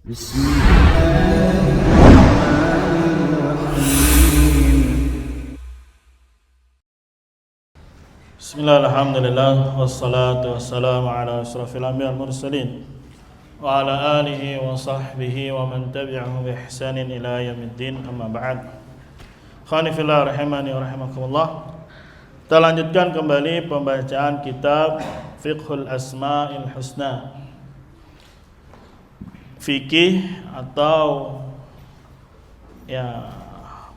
Bismillah, alhamdulillah, wassalatu wassalamu ala asrafil anbiya wal mursalin wa ala alihi wa sahbihi wa man tabi'ahum bi ihsanin ila yaumiddin, amma ba'd. Khani fillah rahimani wa rahimakumullah. Kita lanjutkan kembali pembacaan kitab Fiqhul Asma'il Husna. Fikih atau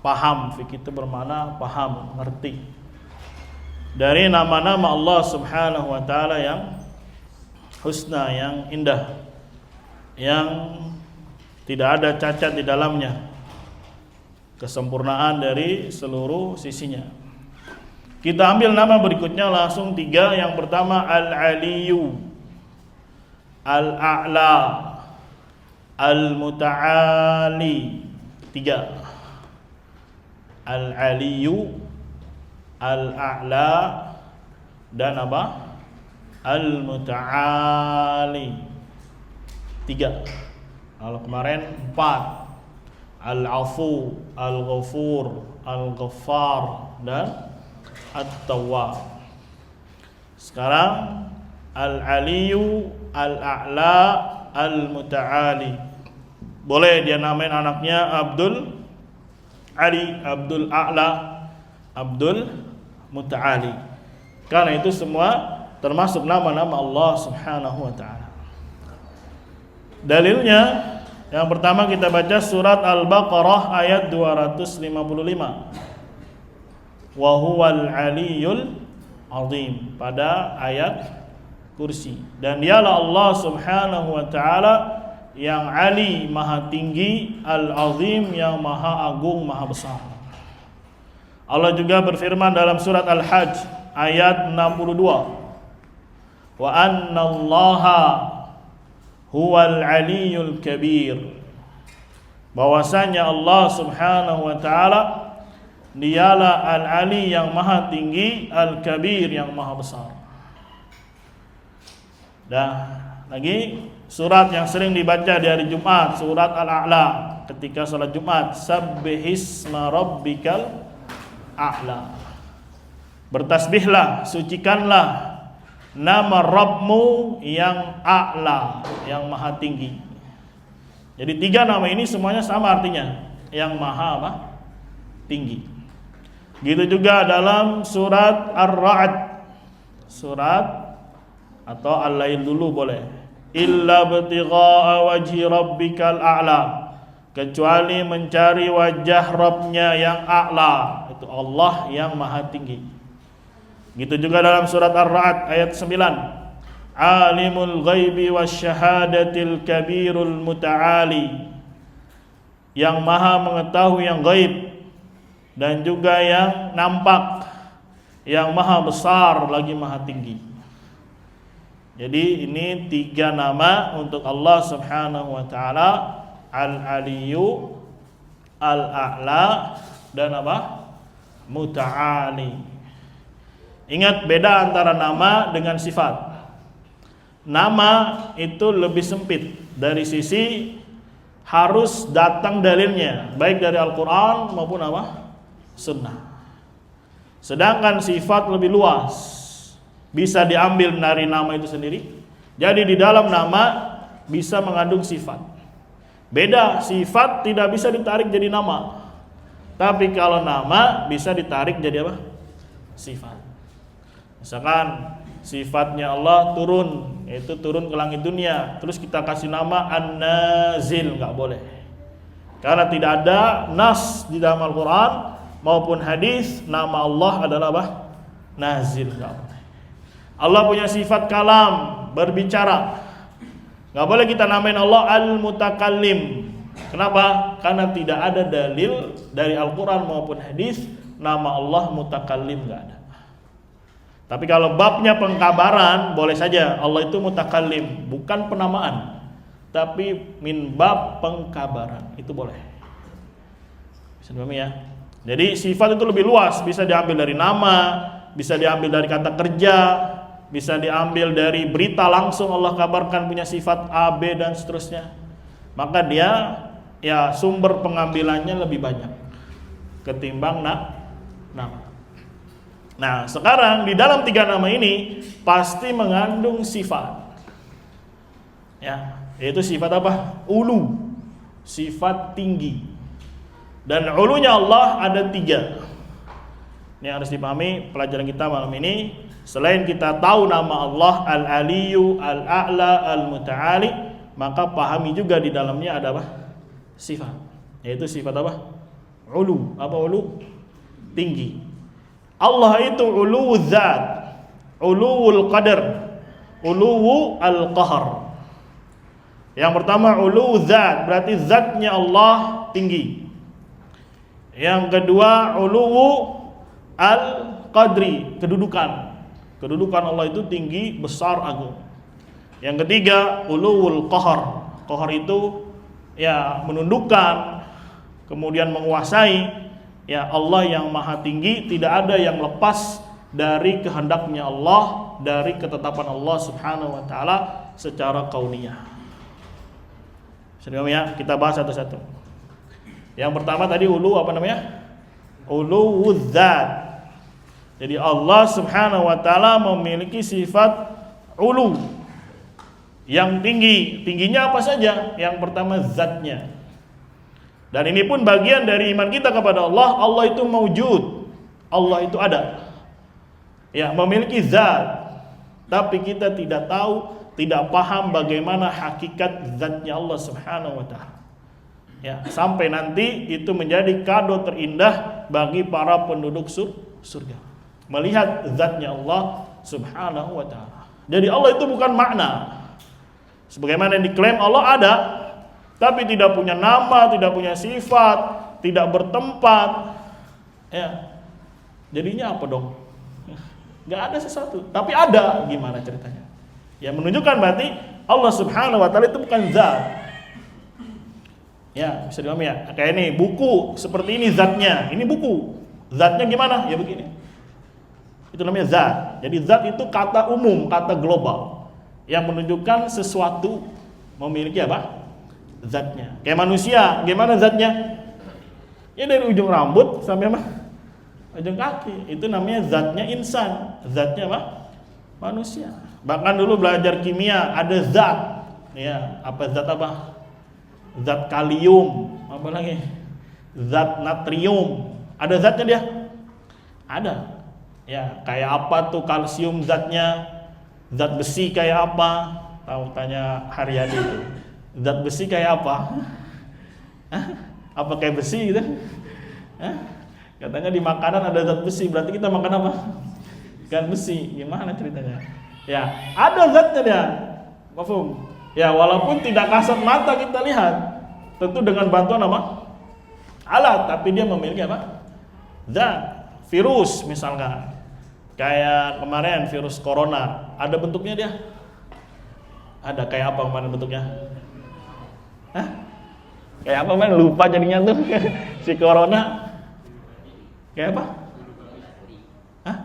paham. Fikih itu bermakna paham, ngerti dari nama-nama Allah Subhanahu wa taala yang husna, yang indah, yang tidak ada cacat di dalamnya, kesempurnaan dari seluruh sisinya. Kita ambil nama berikutnya langsung 3. Yang pertama Al-Aliyu, Al-A'la, Al-Muta'ali. 3. Al-Aliyu, Al-A'la, dan apa? Al-Muta'ali. 3. Kalau kemarin 4. Al-Afu, Al-Ghafur, Al-Ghaffar, dan At-Tawwab. Sekarang Al-Aliyu, Al-A'la, Al-Muta'ali. Boleh dia namain anaknya Abdul Ali, Abdul A'la, Abdul Muta'ali. Karena itu semua termasuk nama-nama Allah Subhanahu wa ta'ala. Dalilnya yang pertama kita baca surat Al-Baqarah ayat 255. Wa huwal aliyyul azim, pada ayat kursi. Dan dialah Allah Subhanahu wa ta'ala yang Ali, maha tinggi, Al-Azim, yang maha agung, maha besar. Allah juga berfirman dalam surat Al-Hajj ayat 62. Wa annallaha huwal aliyyul kabir. Bahwasanya Allah Subhanahu wa ta'ala dialah Al-Ali yang maha tinggi, Al-Kabir yang maha besar. Lagi surat yang sering dibaca di hari Jumat, surat Al-A'la ketika salat Jumat, Sabbihisma rabbikal a'la. Bertasbihlah, sucikanlah nama Rabbmu yang a'la, yang maha tinggi. Jadi 3 nama ini semuanya sama artinya, yang maha apa? Tinggi. Gitu juga dalam surat Ar-Ra'd, surat atau Al-Lail dulu boleh. Illa btigha'a wajhi rabbikal a'la, kecuali mencari wajah Rabbnya yang a'la, itu Allah yang maha tinggi. Gitu juga dalam surat Ar-Ra'd ayat 9. Alimul ghaibi wasyahadatil kabirul muta'ali, yang maha mengetahui yang gaib dan juga yang nampak, yang maha besar lagi maha tinggi. Jadi ini 3 nama untuk Allah Subhanahu wa ta'ala, Al-Aliyu, Al-A'la, dan apa? Muta'ali. Ingat beda antara nama dengan sifat. Nama itu lebih sempit dari sisi harus datang dalilnya, baik dari Al-Quran maupun apa? Sunnah. Sedangkan sifat lebih luas, bisa diambil dari nama itu sendiri. Jadi di dalam nama bisa mengandung sifat. Beda, sifat tidak bisa ditarik jadi nama, tapi kalau nama bisa ditarik jadi apa? Sifat. Misalkan sifatnya Allah turun, yaitu turun ke langit dunia, terus kita kasih nama An-Nazil, nggak boleh, karena tidak ada nas di dalam Al-Quran maupun hadis nama Allah adalah apa? Nazil, nggak boleh. Allah punya sifat kalam, berbicara, nggak boleh kita namain Allah Al-Mutakallim. Kenapa? Karena tidak ada dalil dari Al-Quran maupun hadis nama Allah Mutakallim, nggak ada. Tapi kalau babnya pengkabaran, boleh saja Allah itu Mutakallim, bukan penamaan, tapi min bab pengkabaran, itu boleh. Bisa dipahami ya? Jadi sifat itu lebih luas, bisa diambil dari nama, bisa diambil dari kata kerja, bisa diambil dari berita langsung Allah kabarkan punya sifat A, B, dan seterusnya. maka dia ya sumber pengambilannya lebih banyak ketimbang nama. Nah, sekarang di dalam 3 nama ini pasti mengandung sifat. Ya, yaitu sifat apa? Ulu, sifat tinggi. Dan ulunya Allah ada 3. Ini harus dipahami pelajaran kita malam ini. Selain kita tahu nama Allah Al-Aliyyu, Al-A'la, Al-Muta'ali, maka pahami juga di dalamnya ada apa? Sifat. Yaitu sifat apa? Ulu. Apa ulu? Tinggi. Allah itu uluwu dzat, uluwul qadar, uluwu al-qahr. Yang pertama uluwu dzat, berarti zatnya Allah tinggi. Yang kedua uluwu al-qadri, kedudukan. Kedudukan Allah itu tinggi, besar, agung. Yang ketiga uluwul qahr. Qahr itu ya menundukkan, kemudian menguasai. Ya, Allah yang maha tinggi, tidak ada yang lepas dari kehendaknya Allah, dari ketetapan Allah subhanahu wa ta'ala secara kauniyah. Ya, kita bahas satu-satu. Yang pertama tadi ulu apa namanya? Ulu wudzat. Jadi Allah subhanahu wa ta'ala memiliki sifat ulu yang tinggi. Tingginya apa saja? Yang pertama zatnya. Dan ini pun bagian dari iman kita kepada Allah. Allah itu mawjud, Allah itu ada, ya, memiliki zat. Tapi kita tidak tahu, tidak paham bagaimana hakikat zatnya Allah subhanahu wa ta'ala, ya, sampai nanti itu menjadi kado terindah bagi para penduduk surga, melihat zatnya Allah subhanahu wa ta'ala. Jadi Allah itu bukan makna sebagaimana yang diklaim Allah ada, tapi tidak punya nama, tidak punya sifat, tidak bertempat. Ya. Jadinya apa dong? Gak ada sesuatu, tapi ada, gimana ceritanya? Ya, menunjukkan berarti Allah subhanahu wa ta'ala itu bukan zat. Ya, bisa dipahami ya? Kayak ini, buku, seperti ini zatnya. Ini buku, zatnya gimana? Ya begini. Itu namanya zat. Jadi zat itu kata umum, kata global, yang menunjukkan sesuatu memiliki apa? Zatnya. Kayak manusia, gimana zatnya? Ya dari ujung rambut sampai apa? Ujung kaki. Itu namanya zatnya insan. Zatnya apa? Manusia. Bahkan dulu belajar kimia ada zat. Ya, apa zat apa? Zat kalium, apa lagi? Zat natrium. Ada zatnya dia? Ada. Ya, kayak apa tuh kalsium zatnya? Zat besi kayak apa? Tahu, tanya Haryadi itu. Zat besi kayak apa? Hah? Apa kayak besi gitu? Hah? Katanya di makanan ada zat besi, berarti kita makan apa? Kan besi. Gimana ceritanya? Ya, ada zatnya dia. Mafhum? Ya, walaupun tidak kasat mata kita lihat, tentu dengan bantuan apa? Alat, tapi dia memiliki apa? Zat. Virus misalkan. Kayak kemarin virus corona, ada bentuknya dia? Ada, kayak apa kemarin bentuknya? Hah? Kayak apa men? Lupa jadinya tuh. Si corona kayak apa? Hah?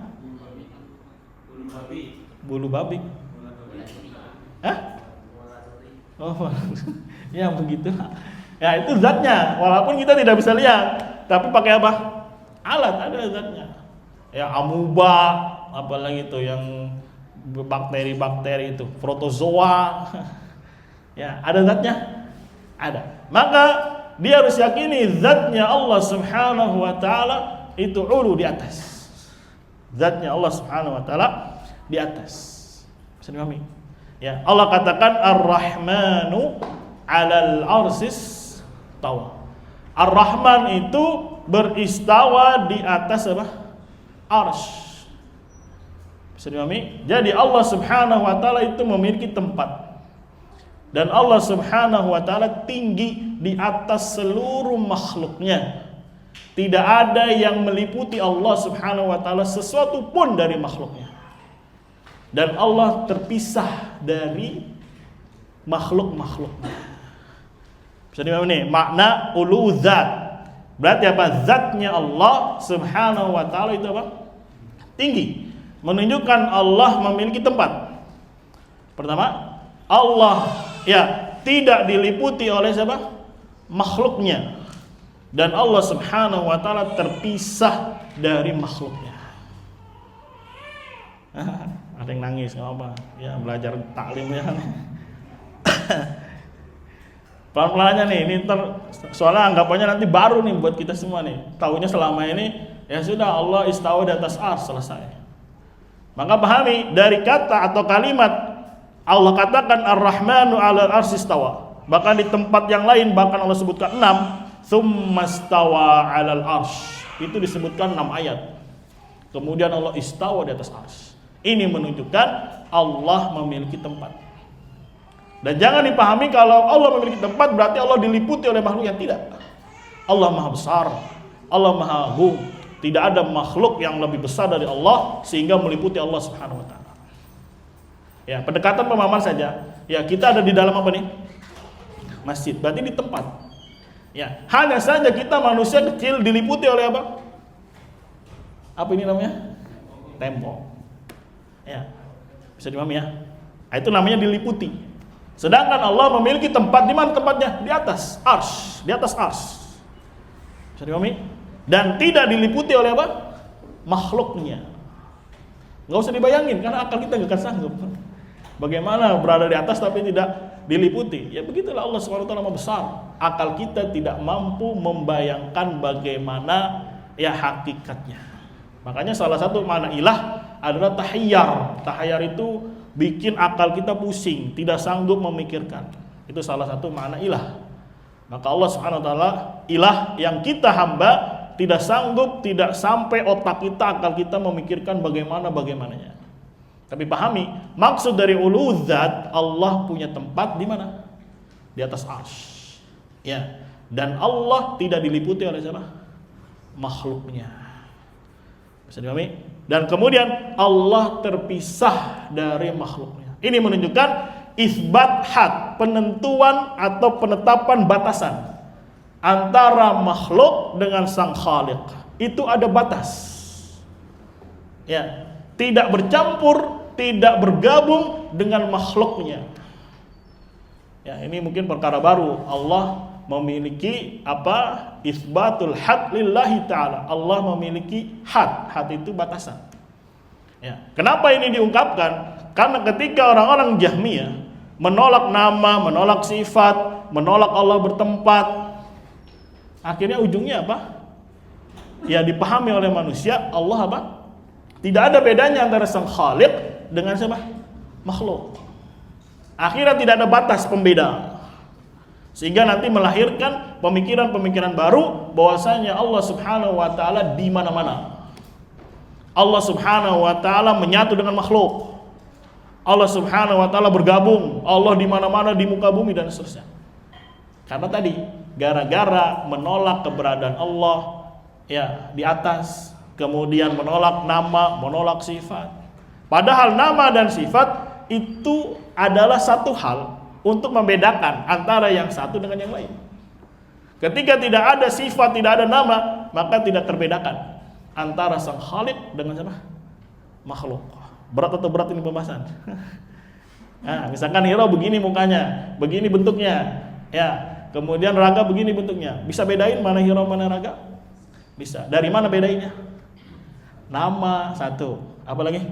Bulu babi. Hah? Oh, ya begitu. Ya itu zatnya. Walaupun kita tidak bisa lihat, tapi pakai apa? Alat, ada zatnya. Ya amuba, apalagi itu yang bakteri-bakteri itu, protozoa. Ya, ada zatnya? Ada. Maka dia harus yakini zatnya Allah subhanahu wa ta'ala itu ulu, di atas. Zatnya Allah subhanahu wa ta'ala di atas. Bisa dipahami? Ya, Allah katakan Ar-Rahmanu 'alal 'arsis tawa. Ar-Rahman itu beristawa di atas apa? Arsy. Bisa dipahami? Jadi Allah subhanahu wa ta'ala itu memiliki tempat. Dan Allah subhanahu wa ta'ala tinggi di atas seluruh makhluknya. Tidak ada yang meliputi Allah subhanahu wa ta'ala sesuatu pun dari makhluknya. Dan Allah terpisah dari makhluk-makhluknya. Bisa dipahami nih, makna ulu zat. Berarti apa? Zatnya Allah subhanahu wa ta'ala itu apa? Tinggi. Menunjukkan Allah memiliki tempat. Pertama, Allah, ya, tidak diliputi oleh siapa? Makhluknya. Dan Allah Subhanahu wa taala terpisah dari makhluknya. Ada yang nangis, nggak apa? Ya belajar taklim ya. Pelan-pelan aja nih, ini soalnya anggapannya nanti baru nih buat kita semua nih. Taunya selama ini ya sudah Allah istawa di atas ars, selesai. Maka pahami dari kata atau kalimat Allah katakan Ar-Rahmanu 'alal arsy istawa. Bahkan di tempat yang lain bahkan Allah sebutkan 6, tsumma stawa 'alal arsy. Itu disebutkan 6 ayat. Kemudian Allah istawa di atas arsy. Ini menunjukkan Allah memiliki tempat. Dan jangan dipahami kalau Allah memiliki tempat berarti Allah diliputi oleh makhluk yang tidak. Allah Maha Besar, Allah Maha Agung. Tidak ada makhluk yang lebih besar dari Allah sehingga meliputi Allah Subhanahu wa taala. Ya, pendekatan pemahaman saja. Ya, kita ada di dalam apa nih? Masjid. Berarti di tempat. Ya, hanya saja kita manusia kecil diliputi oleh apa? Apa ini namanya? Tembok. Ya. Bisa dipahami ya? Nah, itu namanya diliputi. Sedangkan Allah memiliki tempat, di mana tempatnya? Di atas arsy, di atas arsy. Bisa dipahami? Dan tidak diliputi oleh apa? Makhluknya. Nggak usah dibayangin, karena akal kita nggak akan sanggup. Bagaimana berada di atas tapi tidak diliputi? Ya begitulah Allah SWT besar. Akal kita tidak mampu membayangkan bagaimana ya hakikatnya. Makanya salah satu makna ilah adalah tahayyar. Tahayyar itu bikin akal kita pusing, tidak sanggup memikirkan. Itu salah satu makna ilah. Maka Allah Subhanahu wa taala ilah yang kita hamba tidak sanggup, tidak sampai otak kita, akal kita memikirkan bagaimananya. Tapi pahami, maksud dari uludzat Allah punya tempat di mana? Di atas arsy. Ya. Dan Allah tidak diliputi oleh siapa? Makhluknya. Bisa dipahami? Dan kemudian Allah terpisah dari makhluknya. Ini menunjukkan isbat had, penentuan atau penetapan batasan antara makhluk dengan sang khaliq. Itu ada batas. Ya, tidak bercampur, tidak bergabung dengan makhluknya. Ya, ini mungkin perkara baru. Allah memiliki apa? Isbatul had lillahi ta'ala. Allah memiliki had. Had itu batasan. Ya. Kenapa ini diungkapkan? Karena ketika orang-orang Jahmiyah menolak nama, menolak sifat, menolak Allah bertempat, akhirnya ujungnya apa? Ya dipahami oleh manusia Allah apa? Tidak ada bedanya antara sang khaliq dengan siapa? Makhluk. Akhirnya tidak ada batas pembeda. Sehingga nanti melahirkan pemikiran-pemikiran baru bahwasanya Allah Subhanahu wa taala di mana-mana. Allah Subhanahu wa taala menyatu dengan makhluk. Allah Subhanahu wa taala bergabung, Allah di mana-mana di muka bumi dan seterusnya. Karena tadi gara-gara menolak keberadaan Allah ya di atas, kemudian menolak nama, menolak sifat. Padahal nama dan sifat itu adalah satu hal untuk membedakan antara yang satu dengan yang lain. Ketika tidak ada sifat, tidak ada nama, maka tidak terbedakan antara sang khaliq dengan siapa? Makhluk. Berat atau berat ini pembahasan? Nah, misalkan hero begini mukanya, begini bentuknya, ya. Kemudian raga begini bentuknya. Bisa bedain mana hero mana raga? Bisa. Dari mana bedainnya? Nama satu, apalagi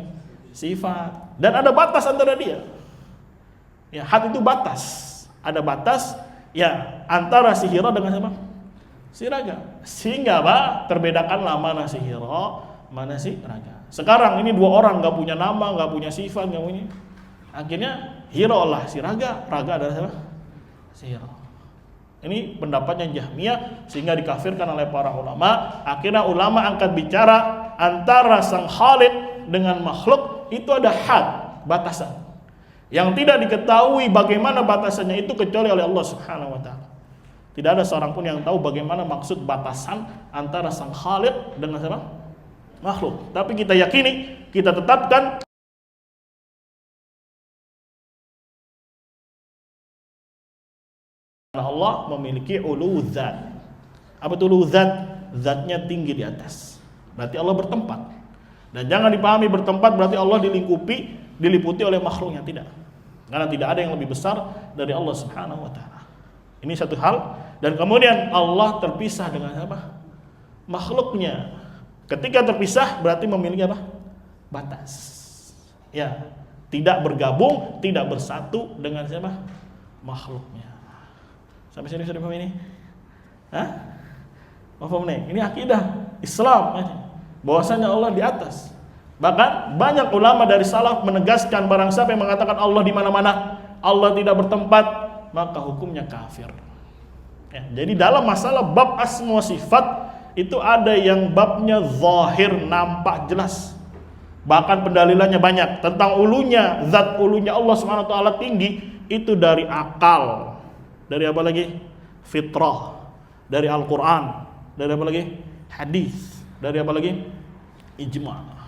sifat. Dan ada batas antara dia. Ya, had itu batas. Ada batas ya antara si hero dengan siapa? Si raga. Sehingga apa? Terbedakanlah mana si hero, mana si raga. Sekarang ini dua orang nggak punya nama, nggak punya sifat, nggak punya. Akhirnya hero lah si raga, raga adalah siapa? Si hero. Ini pendapatnya Jahmiyah sehingga dikafirkan oleh para ulama. Akhirnya ulama angkat bicara antara sang khaliq dengan makhluk itu ada had, batasan. Yang tidak diketahui bagaimana batasannya itu kecuali oleh Allah Subhanahu wa taala. Tidak ada seorang pun yang tahu bagaimana maksud batasan antara sang khaliq dengan siapa? Makhluk. Tapi kita yakini, kita tetapkan Allah memiliki ulu zat. Apa itu ulu zat? Zatnya tinggi di atas. Berarti Allah bertempat. Dan jangan dipahami bertempat berarti Allah diliputi oleh makhluknya, tidak. Karena tidak ada yang lebih besar dari Allah Subhanahu wa taala. Ini satu hal. Dan kemudian Allah terpisah dengan apa? Makhluknya. Ketika terpisah berarti memiliki apa? Batas. Ya, tidak bergabung, tidak bersatu dengan siapa? Makhluknya. Sampai sini sudah paham ini? Hah? Paham nih? Ini akidah Islam. Bahwasanya Allah di atas. Bahkan banyak ulama dari salaf menegaskan barang siapa yang mengatakan Allah di mana-mana, Allah tidak bertempat, maka hukumnya kafir. Ya, jadi dalam masalah bab asma sifat itu ada yang babnya zahir, nampak jelas. Bahkan pendalilannya banyak tentang ulunya, zat ulunya Allah Subhanahu wa taala tinggi itu dari akal. Dari apa lagi? Fitrah. Dari Al-Qur'an. Dari apa lagi? Hadis. Dari apa lagi? Ijma'.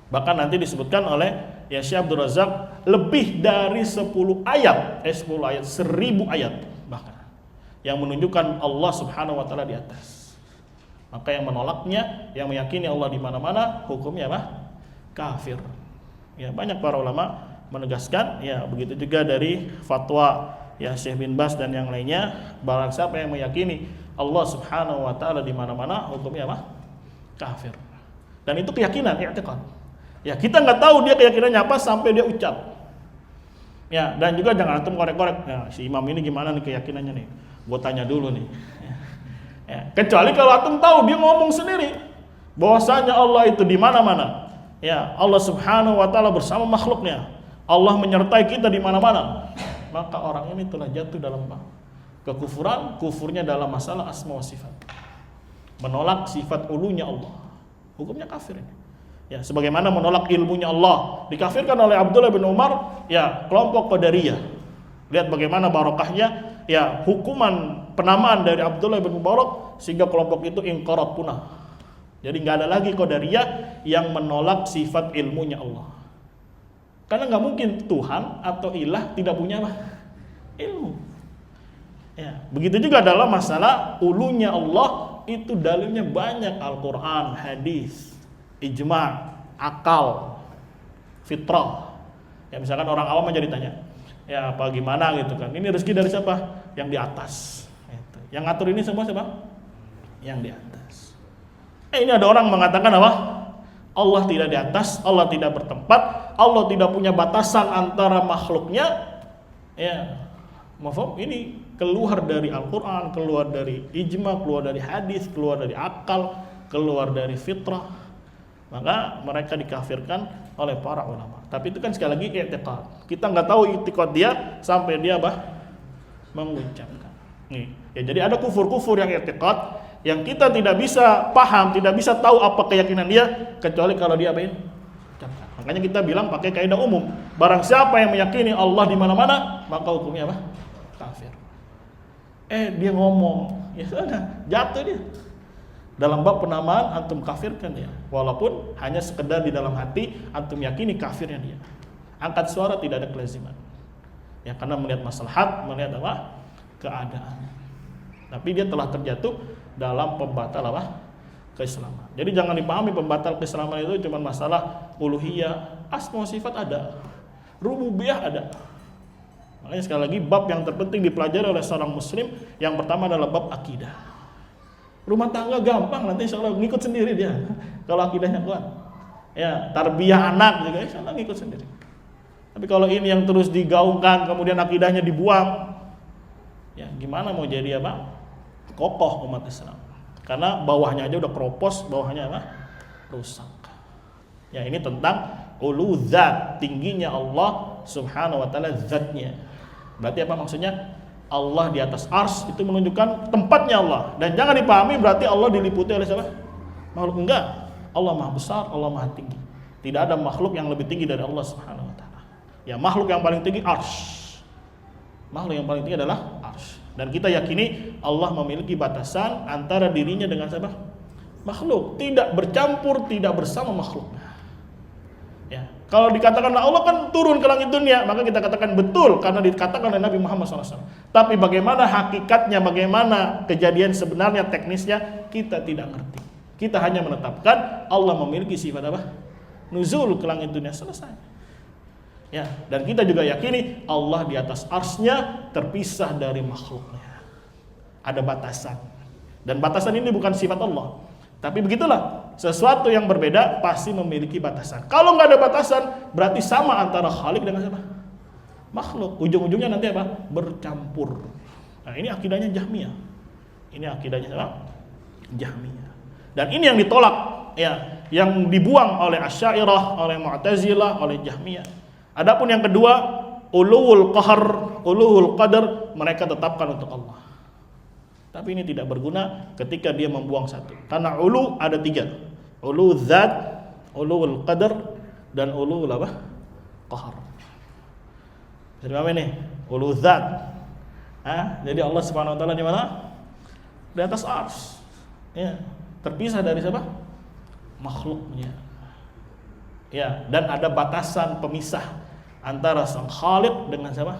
Bahkan nanti disebutkan oleh ya Syekh Abdul Razak lebih dari 10 ayat, 10 ayat, 1000 ayat bahkan yang menunjukkan Allah Subhanahu wa taala di atas. Maka yang menolaknya, yang meyakini Allah di mana-mana, hukumnya apa? Kafir. Ya, banyak para ulama menegaskan, ya begitu juga dari fatwa ya Syekh bin Bas dan yang lainnya, barang siapa yang meyakini Allah Subhanahu wa taala di mana-mana, hukumnya apa? Kafir. Dan itu keyakinan, i'tiqad. Ya, kita nggak tahu dia keyakinannya apa sampai dia ucap. Ya, dan juga jangan antum korek-korek. Ya, si imam ini gimana nih keyakinannya nih? Gue tanya dulu nih. Ya, kecuali kalau antum tahu dia ngomong sendiri bahwasanya Allah itu di mana-mana. Ya, Allah Subhanahu wa taala bersama makhluknya. Allah menyertai kita di mana-mana. Maka orang ini telah jatuh dalam kekufuran, kufurnya dalam masalah asma wa sifat. Menolak sifat ulunya Allah. Hukumnya kafir ini. Ya, sebagaimana menolak ilmunya Allah, dikafirkan oleh Abdullah bin Umar, ya kelompok Qadariyah. Lihat bagaimana barokahnya, ya hukuman penamaan dari Abdullah bin Mubarak sehingga kelompok itu inqarat punah. Jadi nggak ada lagi Qadariyah yang menolak sifat ilmunya Allah. Karena nggak mungkin Tuhan atau ilah tidak punya ilmu. Ya, begitu juga dalam masalah ulunya Allah itu dalilnya banyak, Al-Quran, hadis, ijma', akal, fitrah. Ya misalkan orang awam aja ditanya, ya apa gimana gitu kan? Ini rezeki dari siapa? Yang di atas. Gitu. Yang ngatur ini semua siapa? Yang di atas. Ini ada orang mengatakan apa? Allah tidak di atas, Allah tidak bertempat, Allah tidak punya batasan antara makhluknya. Ya, mafhum? Ini keluar dari Al-Quran, keluar dari ijma', keluar dari hadis, keluar dari akal, keluar dari fitrah. Maka mereka dikafirkan oleh para ulama. Tapi itu kan sekali lagi i'tiqad. Kita nggak tahu i'tiqad dia sampai dia mengucapkan. Nih, ya jadi ada kufur-kufur yang i'tiqad yang kita tidak bisa paham, tidak bisa tahu apa keyakinan dia kecuali kalau dia ucapkan. Makanya kita bilang pakai kaidah umum. Barang siapa yang meyakini Allah di mana-mana, maka hukumnya apa? Kafir. Dia ngomong, ya sudah, jatuh dia. Dalam bab penamaan antum kafirkan dia, walaupun hanya sekedar di dalam hati antum yakini kafirnya dia. Angkat suara tidak ada kelaziman. Ya karena melihat maslahat, melihat apa? Keadaan. Tapi dia telah terjatuh dalam pembatal apa? Keislaman. Jadi jangan dipahami pembatal keislaman itu cuma masalah uluhiyah, asma sifat ada. Rububiyah ada. Makanya sekali lagi bab yang terpenting dipelajari oleh seorang muslim yang pertama adalah bab akidah. Rumah tangga gampang, nanti insya Allah ngikut sendiri dia. Kalau akidahnya kuat. Ya, tarbiyah anak juga insya Allah ngikut sendiri. Tapi kalau ini yang terus digaungkan, kemudian akidahnya dibuang, ya gimana mau jadi apa? Kokoh umat Islam. Karena bawahnya aja udah keropos, bawahnya apa? Rusak. Ya ini tentang ulu zat, tingginya Allah Subhanahu wa taala zatnya. Berarti apa maksudnya? Allah di atas ars itu menunjukkan tempatnya Allah. Dan jangan dipahami berarti Allah diliputi oleh siapa? Makhluk. Enggak. Allah maha besar, Allah maha tinggi. Tidak ada makhluk yang lebih tinggi dari Allah Subhanahu wa taala. Ya makhluk yang paling tinggi ars. Makhluk yang paling tinggi adalah ars. Dan kita yakini Allah memiliki batasan antara dirinya dengan siapa? Makhluk. Tidak bercampur, tidak bersama makhluknya. Ya. Kalau dikatakan Allah kan turun ke langit dunia, maka kita katakan betul karena dikatakan oleh Nabi Muhammad SAW. Tapi bagaimana hakikatnya, bagaimana kejadian sebenarnya, teknisnya, kita tidak ngerti. Kita hanya menetapkan Allah memiliki sifat apa? Nuzul ke langit dunia, selesai. Ya, dan kita juga yakini Allah di atas arsy-Nya terpisah dari makhluknya. Ada batasan. Dan batasan ini bukan sifat Allah. Tapi begitulah, sesuatu yang berbeda pasti memiliki batasan. Kalau nggak ada batasan, berarti sama antara Khalik dengan siapa? Makhluk. Ujung-ujungnya nanti apa? Bercampur. Nah, ini akidahnya Jahmiyah. Ini akidahnya siapa? Jahmiyah. Dan ini yang ditolak, ya, yang dibuang oleh Asy'ariyah, oleh Mu'tazilah, oleh Jahmiyah. Adapun yang kedua, uluwul qahr, uluwul qadar, mereka tetapkan untuk Allah. Tapi ini tidak berguna ketika dia membuang satu. Karena ulu ada 3. Ulu dzat, uluwul qadar, dan uluwul apa? Qahr. Bisa dipahami nih? Ulu dzat. Jadi Allah Subhanahu wa taala di mana? Di atas arsy. Ya, terpisah dari siapa? Makhluknya. Ya, dan ada batasan pemisah antara sang Khaliq dengan siapa?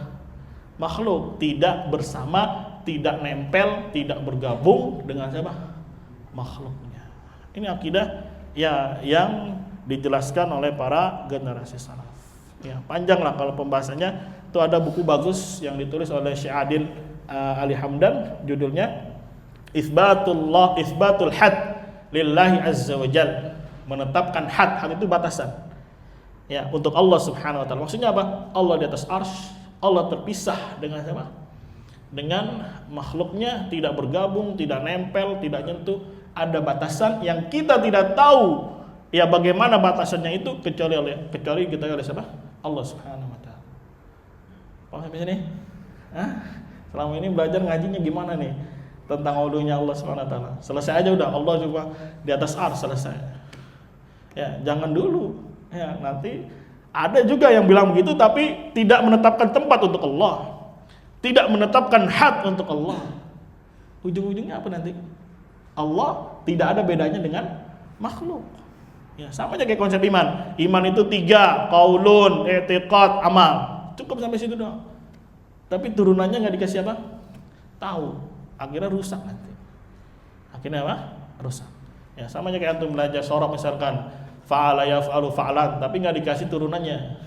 Makhluk. Tidak bersama, tidak nempel, tidak bergabung dengan siapa? Makhluknya. Ini akidah ya yang dijelaskan oleh para generasi salaf. Ya, panjang lah kalau pembahasannya. Itu ada buku bagus yang ditulis oleh Syekh Adil Ali Hamdan, judulnya Isbatul Had Lillahi Azza wa Jal. Menetapkan had itu batasan. Ya, untuk Allah Subhanahu wa taala. Maksudnya apa? Allah di atas arsy, Allah terpisah dengan siapa? Dengan makhluknya, tidak bergabung, tidak nempel, tidak nyentuh. Ada batasan yang kita tidak tahu ya bagaimana batasannya itu kecuali kita oleh siapa? Allah Subhanahu wa taala. Paham sampai sini? Selama ini belajar ngajinya gimana nih? Tentang ulunya Allah Subhanahu wa taala. Selesai aja udah, Allah juga di atas arsy, selesai. Ya, jangan dulu. Ya, nanti ada juga yang bilang begitu tapi tidak menetapkan tempat untuk Allah. Tidak menetapkan had untuk Allah. Ujung-ujungnya apa nanti? Allah tidak ada bedanya dengan makhluk. Ya, sama aja kayak konsep iman. Iman itu 3, qaulun, i'tiqad, amal. Cukup sampai situ doang. Tapi turunannya enggak dikasih apa? Tahu. Akhirnya rusak nanti. Akhirnya apa? Rusak. Ya, sama aja kayak antum belajar sorok misalkan, fa'ala yaf'alu fa'lan, tapi enggak dikasih turunannya.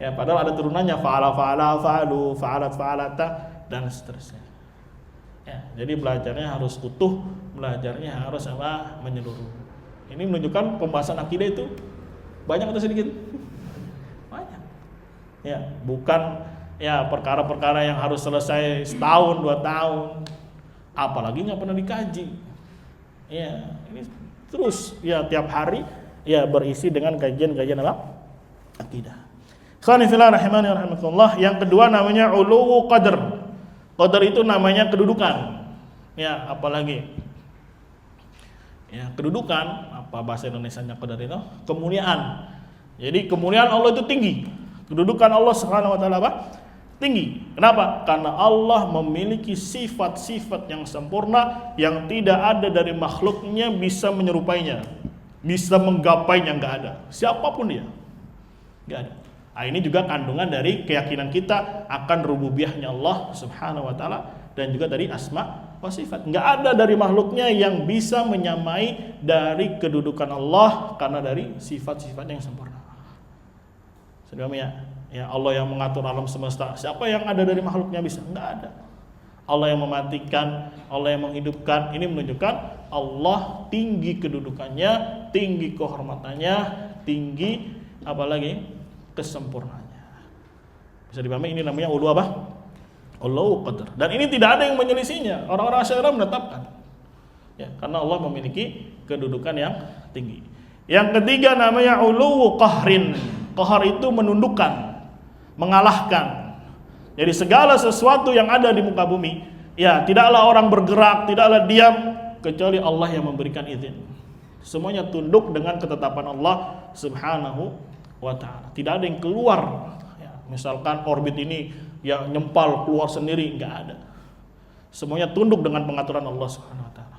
Ya, padahal ada turunannya, fa'ala fa'alu, fa'alat fa'alata, dan seterusnya. Ya, jadi belajarnya harus utuh, belajarnya harus apa? Menyeluruh. Ini menunjukkan pembahasan akidah itu banyak atau sedikit? Banyak. Ya, bukan ya perkara-perkara yang harus selesai setahun, 2 tahun. Apalagi nggak pernah dikaji. Ya, ini terus ya tiap hari ya berisi dengan kajian-kajian apa? Akidah. Khonifillah rahimani rahimakumullah. Yang kedua namanya uluwu qadar. Qadar itu namanya kedudukan. Ya, apalagi ya kedudukan, apa bahasa Indonesianya qadar itu? Kemuliaan. Jadi kemuliaan Allah itu tinggi. Kedudukan Allah Subhanahu wa taala apa? Tinggi. Kenapa? Karena Allah memiliki sifat-sifat yang sempurna yang tidak ada dari makhluknya bisa menyerupainya, bisa menggapainya, enggak ada. Siapapun dia. Enggak ada. Nah, ini juga kandungan dari keyakinan kita akan rububiyahnya Allah Subhanahu wa taala dan juga dari asma wa sifat. Enggak ada dari makhluknya yang bisa menyamai dari kedudukan Allah karena dari sifat-sifat yang sempurna. Sudah ya, Allah yang mengatur alam semesta. Siapa yang ada dari makhluknya bisa? Enggak ada. Allah yang mematikan, Allah yang menghidupkan. Ini menunjukkan Allah tinggi kedudukannya, tinggi kehormatannya, tinggi apalagi kesempurnaannya. Bisa dipahami ini namanya ulu apa? Ulu qadar. Dan ini tidak ada yang menyelisihinya. Orang-orang Asy'ariyah menetapkan. Ya, karena Allah memiliki kedudukan yang tinggi. Yang ketiga namanya ulu qahrin. Qahar itu menundukkan, mengalahkan. Jadi segala sesuatu yang ada di muka bumi, ya tidaklah orang bergerak, tidaklah diam kecuali Allah yang memberikan izin. Semuanya tunduk dengan ketetapan Allah Subhanahu wa ta'ala. Tidak ada yang keluar ya, misalkan orbit ini ya nyempal keluar sendiri, enggak ada. Semuanya tunduk dengan pengaturan Allah Subhanahu wa ta'ala.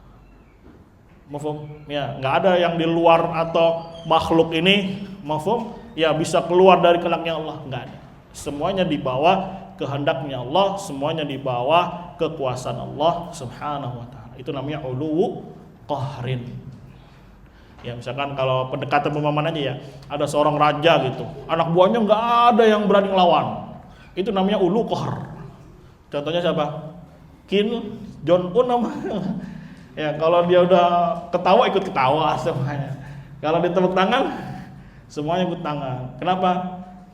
Mafhum? Ya, enggak ada yang di luar atau makhluk ini, mafhum? Ya bisa keluar dari kehendaknya Allah, enggak ada. Semuanya di bawah kehendaknya Allah, semuanya di bawah kekuasaan Allah Subhanahu wa ta'ala. Itu namanya uluwu qahrin. Ya misalkan kalau pendekatan pemahaman aja ya, ada seorang raja gitu, anak buahnya nggak ada yang berani ngelawan. Itu namanya ulu kohar. Contohnya siapa? Kim Jong Un namanya. Ya kalau dia udah ketawa ikut ketawa semuanya. Kalau dia tepuk tangan, semuanya ikut tangan. Kenapa?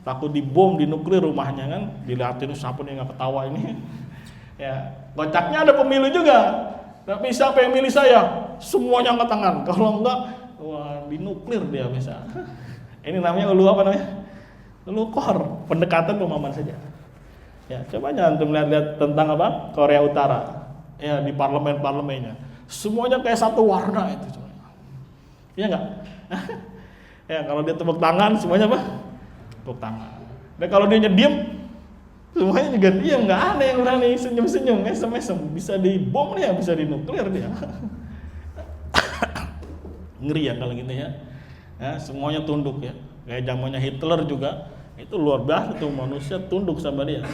Takut dibom, dinuklir rumahnya kan. Dilihatin siapa nih nggak ketawa ini. Ya, kocaknya ada pemilu juga. Tapi siapa yang milih saya? Semuanya angkat tangan. Kalau enggak, wah dinuklir dia bisa. Ini namanya ulu apa namanya? Ulu kohar, pendekatan pemahaman saja. Ya, coba antum lihat tentang apa? Korea Utara. Ya, di parlemennya. Semuanya kayak satu warna itu. Iya enggak? Ya, kalau dia tepuk tangan semuanya apa? Tepuk tangan. Dan kalau dia diem, semuanya juga diam, nggak ada yang berani senyum-senyum, mesem-mesem. Bisa dibom dia, bisa dinuklir dia. Ngeri ya kalau gitu ya. Ya, semuanya tunduk ya. Kayak zamannya Hitler juga, itu luar biasa tuh manusia tunduk sama dia.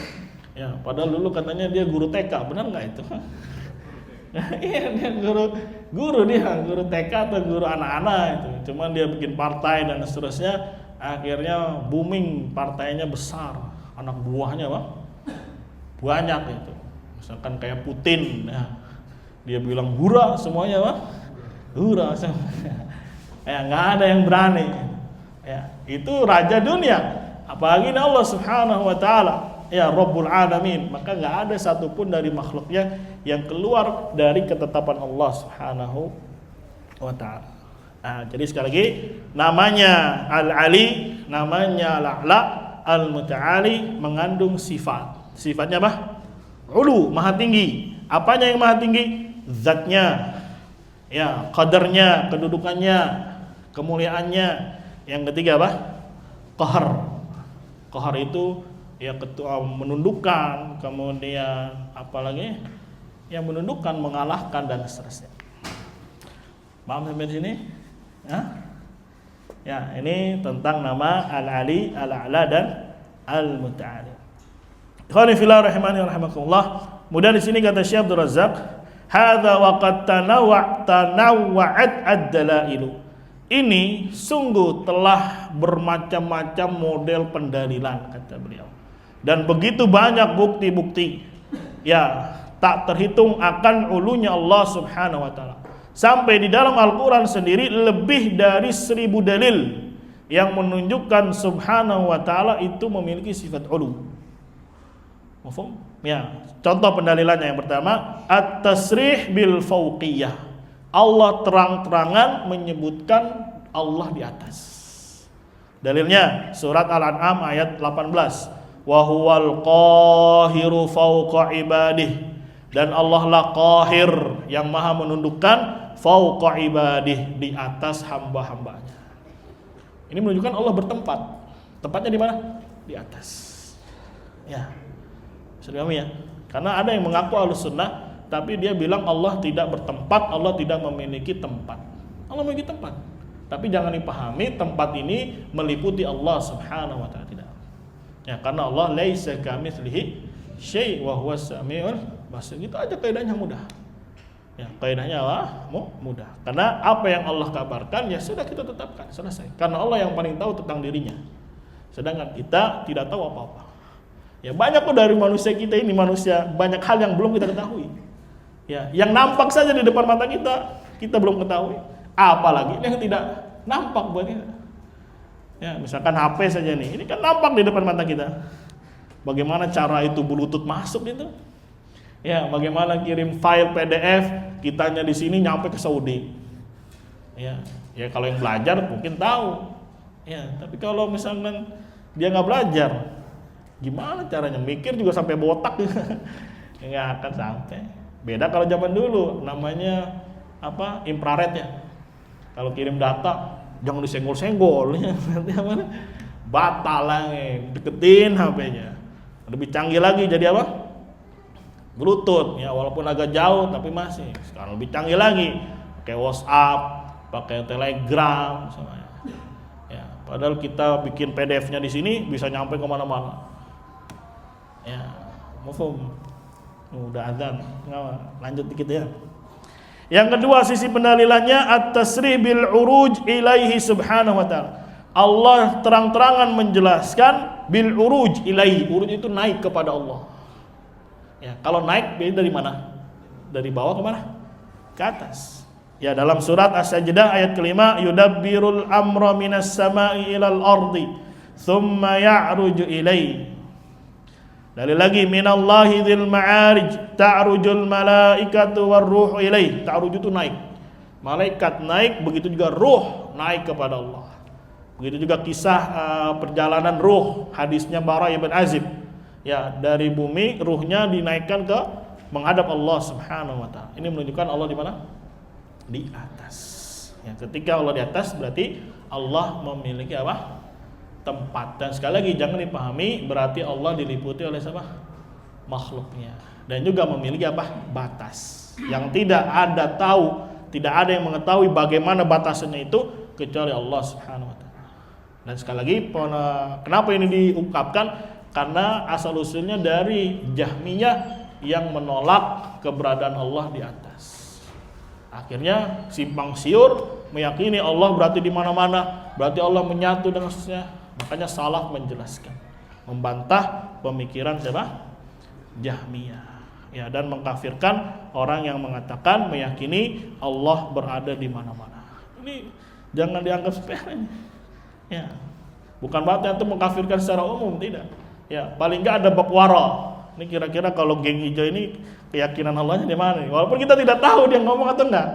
Ya, padahal dulu katanya dia guru TK, benar nggak itu? Iya, dia guru TK atau guru anak-anak itu. Cuman dia bikin partai dan seterusnya, akhirnya booming, partainya besar. Anak buahnya banyak itu. Misalkan kayak Putin, ya, dia bilang hura semuanya hura semuanya. Ya nggak ada yang berani. Ya itu raja dunia. Apalagi Allah Subhanahu Wa Taala, ya Rabbul Alamin. Maka nggak ada satupun dari makhluknya yang keluar dari ketetapan Allah Subhanahu Wa Taala. Nah, jadi sekali lagi namanya Al-Ali, namanya Al-A'la, Al-Muta'ali mengandung sifat. Sifatnya apa? Ulu, maha tinggi. Apanya yang maha tinggi? Zatnya. Ya, qadarnya, kedudukannya, kemuliaannya. Yang ketiga apa? Qahar. Qahar itu ya menundukkan, kemudian apalagi? Yang menundukkan, mengalahkan dan seterusnya. Paham sampai sini? Ya, ini tentang nama Al-Ali, Al-A'la dan Al-Muta'ali. Ikhwani fillah rahimani wa rahimakumullah. Kemudian di sini kata Syekh Abdul Razzaq, hadza wa qad tanawwa'at ad-dalailu. Ini sungguh telah bermacam-macam model pendalilan kata beliau. Dan begitu banyak bukti-bukti. Ya, tak terhitung akan ulunya Allah Subhanahu wa taala. Sampai di dalam Al-Quran sendiri lebih dari 1000 dalil yang menunjukkan Subhanahu wa ta'ala itu memiliki sifat ulu. Mafhum? Ya, contoh pendalilannya yang pertama, at-tasrih bil fauqiyah. Allah terang-terangan menyebutkan Allah di atas. Dalilnya surat Al-An'am ayat 18. Wa huwal qahiru fauqa ibadih. Dan Allah lah qahir yang maha menundukkan fauqa ibadih, di atas hamba-hambanya. Ini menunjukkan Allah bertempat. Tempatnya di mana? Di atas. Ya. Sudah ya. Karena ada yang mengaku Ahlussunnah tapi dia bilang Allah tidak bertempat, Allah tidak memiliki tempat. Allah memiliki tempat. Tapi jangan dipahami tempat ini meliputi Allah Subhanahu wa taala, tidak. Ya, karena Allah laisa kamitslihi syai' wa huwas samiul basir. Itu aja kaidahnya mudah. Ya, kaidahnya mudah. Karena apa yang Allah kabarkan ya sudah kita tetapkan, selesai. Karena Allah yang paling tahu tentang dirinya. Sedangkan kita tidak tahu apa-apa. Ya, banyak kok dari manusia kita ini, manusia banyak hal yang belum kita ketahui. Ya, yang nampak saja di depan mata kita belum ketahui. Apalagi yang tidak nampak buat kita. Ya, misalkan HP saja nih, ini kan nampak di depan mata kita. Bagaimana cara itu Bluetooth masuk itu? Ya, bagaimana kirim file PDF kitanya di sini nyampe ke Saudi. Ya kalau yang belajar mungkin tahu. Ya, tapi kalau misalnya dia nggak belajar, gimana caranya? Mikir juga sampai botak, nggak akan sampai. Beda kalau zaman dulu, namanya apa? Infrared ya. Kalau kirim data jangan disenggol-senggol, nanti apa? Batal lagi, deketin HP-nya. Lebih canggih lagi jadi apa? Bluetooth, ya walaupun agak jauh tapi masih. Sekarang lebih canggih lagi, pakai WhatsApp, pakai Telegram, semuanya. Ya, padahal kita bikin PDF-nya di sini bisa nyampe kemana-mana. Ya, mafhum. Udah azan, lanjut dikit ya. Yang kedua sisi pendalilannya at-tasrih bil uruj ilaihi subhanahu wa ta'ala. Allah terang-terangan menjelaskan bil uruj ilaihi. Uruj itu naik kepada Allah. Ya, kalau naik dari mana? Dari bawah ke mana? Ke atas. Ya, dalam surat As-Sajdah ayat kelima, yudabbirul amra minas sama'i ilal ardi thumma ya'ruju ilaihi. Dalil lagi minallahi dzil ma'arij ta'rujul malaikatu warruhu ilaih. Ta'ruju itu naik. Malaikat naik, begitu juga ruh naik kepada Allah. Begitu juga kisah perjalanan ruh, hadisnya Bara ibn Azib. Ya, dari bumi ruhnya dinaikkan ke menghadap Allah Subhanahu wa taala. Ini menunjukkan Allah di mana? Di atas. Ya, ketika Allah di atas berarti Allah memiliki apa? Tempat. Dan sekali lagi jangan dipahami berarti Allah diliputi oleh siapa? Makhluknya. Dan juga memiliki apa? Batas. Yang tidak ada yang mengetahui bagaimana batasannya itu kecuali Allah Subhanahu wa taala. Dan sekali lagi kenapa ini diungkapkan? Karena asal usulnya dari Jahmiyah yang menolak keberadaan Allah di atas. Akhirnya simpang siur meyakini Allah berarti di mana-mana, berarti Allah menyatu dengan sesuatu. Makanya salah menjelaskan, membantah pemikiran siapa? Jahmiyah. Ya, dan mengkafirkan orang yang mengatakan meyakini Allah berada di mana-mana. Ini jangan dianggap sepele. Ya. Bukan berarti itu mengkafirkan secara umum, tidak. Ya, paling enggak ada bab wara. Ini kira-kira kalau geng hijau ini keyakinan Allahnya di mana? Walaupun kita tidak tahu dia ngomong atau enggak.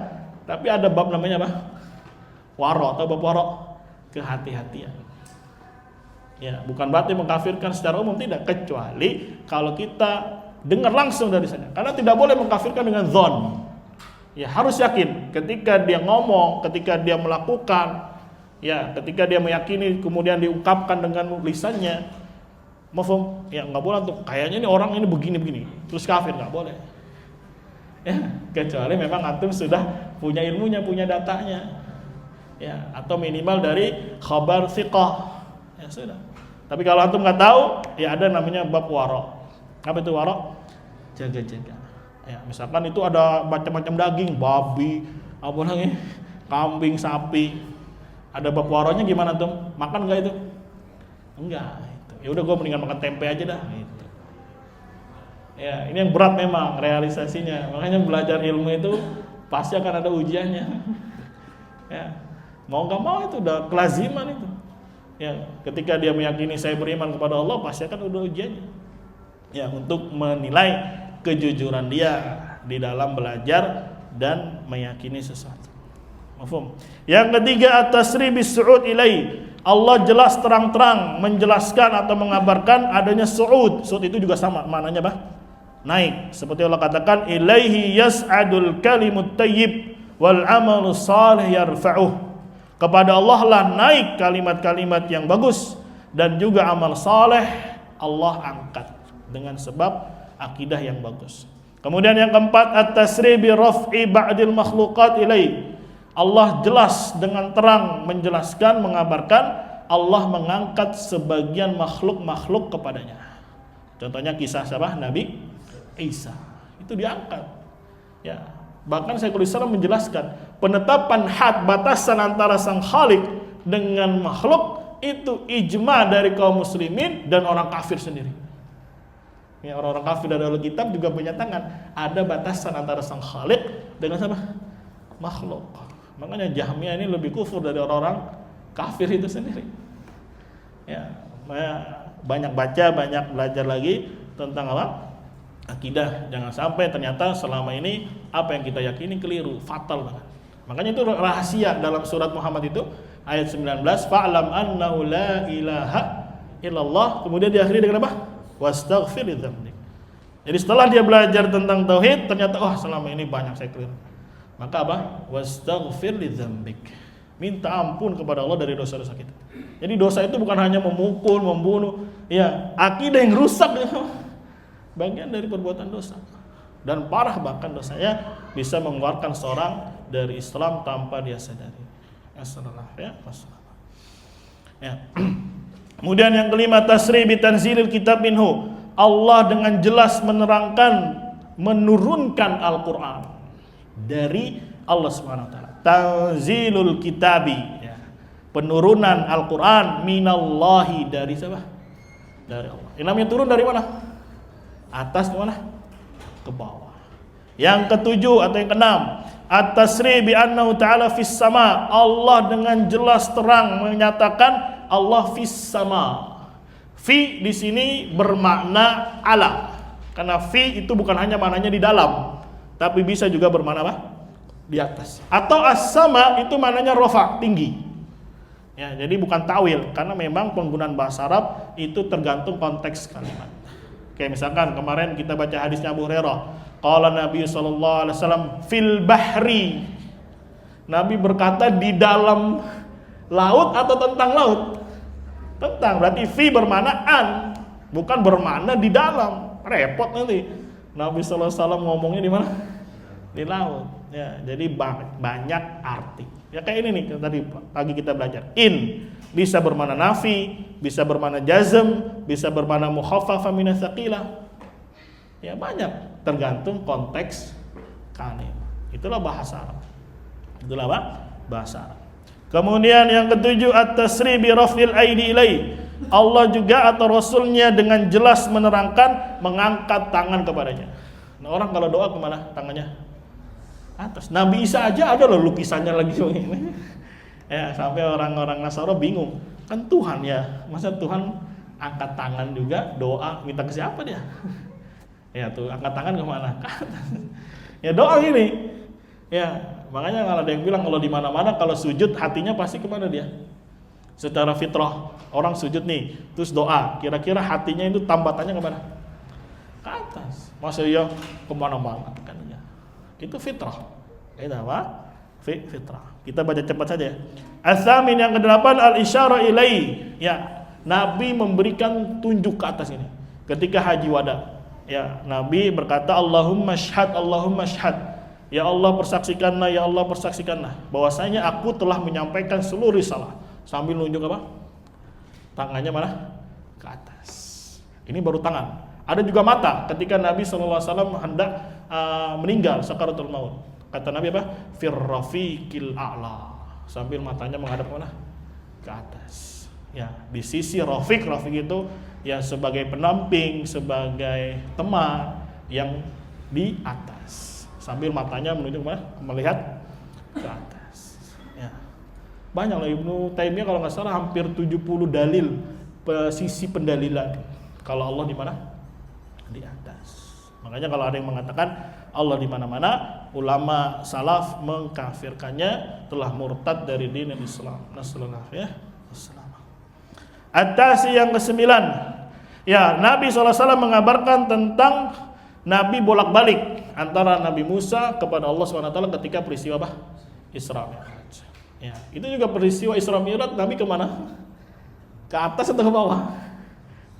Tapi ada bab namanya apa? Wara atau bab wara, kehati-hatian. Ya, bukan berarti mengkafirkan secara umum, tidak, kecuali kalau kita dengar langsung dari sana. Karena tidak boleh mengkafirkan dengan zon. Ya, harus yakin ketika dia ngomong, ketika dia melakukan, ya, ketika dia meyakini kemudian diungkapkan dengan lisannya. Mafhum? Ya, enggak boleh tuh kayaknya ini orang ini begini terus kafir, enggak boleh. Ya, kecuali memang antum sudah punya ilmunya, punya datanya. Ya, atau minimal dari khabar thiqah. Ya sudah. Tapi kalau antum nggak tahu, ya ada namanya bab wara. Apa itu wara? Jaga-jaga. Ya, misalkan itu ada macam-macam daging, babi, apa lagi, kambing, sapi. Ada bab waranya gimana tuh? Makan nggak itu? Enggak. Itu. Ya udah, gue mendingan makan tempe aja dah. Gitu. Ya, ini yang berat memang realisasinya. Makanya belajar ilmu itu pasti akan ada ujiannya. Ya, mau nggak mau itu udah kelaziman itu. Ya, ketika dia meyakini saya beriman kepada Allah, pasti akan udah ujiannya. Ya, untuk menilai kejujuran dia di dalam belajar dan meyakini sesuatu. Mafhum? Yang ketiga at-tasrih bis-su'ud ilai. Allah jelas terang-terang menjelaskan atau mengabarkan adanya su'ud. Su'ud itu juga sama maknanya apa? Naik. Seperti Allah katakan ilaihi yas'adul kalimut thayyib wal 'amalus shalih yarfa'uh. Kepada Allah lah naik kalimat-kalimat yang bagus dan juga amal saleh Allah angkat dengan sebab akidah yang bagus. Kemudian yang keempat at-tasrih bi raf'i ba'dil makhluqat ilai. Allah jelas dengan terang menjelaskan, mengabarkan Allah mengangkat sebagian makhluk-makhluk kepadanya. Contohnya kisah siapa? Nabi Isa. Itu diangkat. Ya. Bahkan Syekhul Islam menjelaskan penetapan had batasan antara sang Khalik dengan makhluk itu ijma dari kaum muslimin dan orang kafir sendiri. Ya, orang-orang kafir dari ahli kitab juga menyatakan ada batasan antara sang Khalik dengan siapa? Makhluk. Makanya Jahmiyah ini lebih kufur dari orang-orang kafir itu sendiri. Ya, banyak baca, banyak belajar lagi tentang apa? Akidah. Jangan sampai ternyata selama ini apa yang kita yakini keliru, fatal banget. Makanya itu rahasia dalam surat Muhammad itu ayat 19, fa'lam annahu la ilaha illallah, kemudian diakhiri dengan apa? Wastaghfir lidzambik. Jadi setelah dia belajar tentang tauhid, ternyata selama ini banyak saya keliru. Maka apa? Wastaghfir lidzambik. Minta ampun kepada Allah dari dosa-dosa kita. Jadi dosa itu bukan hanya memukul, membunuh, ya, akidah yang rusak bagian dari perbuatan dosa. Dan parah bahkan dosanya bisa mengeluarkan seorang dari Islam tanpa dia sadari. Ya. Kemudian yang kelima tasrih bi tanzilil kitab minhu. Allah dengan jelas menerangkan menurunkan Al-Qur'an dari Allah Subhanahu wa taala. Tanzilul kitabi, ya. Penurunan Al-Qur'an minallahi, dari siapa? Dari Allah. Ini namanya turun dari mana? Atas ke mana? Ke bawah. Yang ketujuh atau yang keenam, at-tasri bi annahu ta'ala fis sama. Allah dengan jelas terang menyatakan Allah fis sama. Fi di sini bermakna ala. Karena fi itu bukan hanya maknanya di dalam, tapi bisa juga bermakna apa? Di atas. Atau as-sama itu maknanya rofa, tinggi. Ya, jadi bukan tawil, karena memang penggunaan bahasa Arab itu tergantung konteks kalimat. Kayak misalkan kemarin kita baca hadisnya Abu Hurairah, qala Nabi sallallahu alaihi wasallam fil bahri. Nabi berkata di dalam laut atau tentang laut? Tentang, berarti fi bermakna an, bukan bermakna di dalam. Repot nanti. Nabi sallallahu alaihi wasallam ngomongnya di mana? Di laut. Ya, jadi banyak arti. Ya kayak ini nih tadi pagi kita belajar. In bisa bermakna nafi, bisa bermakna jazm, bisa bermakna mukhaffafa minas tsaqilah. Ya banyak, tergantung konteks kalimat. Itulah bahasa Arab. Itulah apa? Bahasa Arab. Kemudian yang ketujuh, at-tasri bi raf'il aidi ilai. Allah juga atau Rasulnya dengan jelas menerangkan mengangkat tangan kepadanya. Nah, orang kalau doa kemana tangannya? Atas. Nabi Isa aja ada loh lukisannya lagi ini. Ya, sampai orang-orang Nasara bingung. Kan Tuhan ya, masa Tuhan angkat tangan juga doa minta ke siapa dia? Ya tuh angkat tangan kemana? Ke atas. Ya doa gini. Ya, makanya kalau ada yang bilang kalau di mana-mana kalau sujud hatinya pasti kemana dia? Secara fitrah orang sujud nih, terus doa, kira-kira hatinya itu tambatannya kemana? Ke atas. Masa iya kemana-mana kan ya? Itu fitrah. Itu apa? Fitrah. Kita baca cepat saja. As-samin yang ke-8 al-isyara ilai. Ya, Nabi memberikan tunjuk ke atas ini. Ketika haji wada. Ya, Nabi berkata Allahumma syhad, Allahumma syhad. Ya Allah persaksikanlah, ya Allah persaksikanlah bahwasanya aku telah menyampaikan seluruh risalah. Sambil nunjuk apa? Tangannya mana? Ke atas. Ini baru tangan. Ada juga mata ketika Nabi SAW hendak meninggal sakaratul maut. Kata Nabi apa? Fir rafiqil a'la. Sambil matanya menghadap mana? Ke atas. Ya, di sisi rafiq. Rafiq itu ya sebagai pendamping, sebagai teman yang di atas. Sambil matanya menuju mana? Melihat ke atas. Ya. Banyak lah Ibnu Taimiyah kalau nggak salah hampir 70 dalil sisi pendalilan. Kalau Allah di mana? Di atas. Makanya kalau ada yang mengatakan Allah di mana-mana, ulama salaf mengkafirkannya, telah murtad dari din Islam. Nasallallahu ya. At-tasi yang ke-9. Ya, Nabi SAW mengabarkan tentang Nabi bolak-balik antara Nabi Musa kepada Allah SWT ketika peristiwa apa? Isra Mi'raj. Ya, itu juga peristiwa Isra Mi'raj, Nabi kemana? Ke atas atau ke bawah?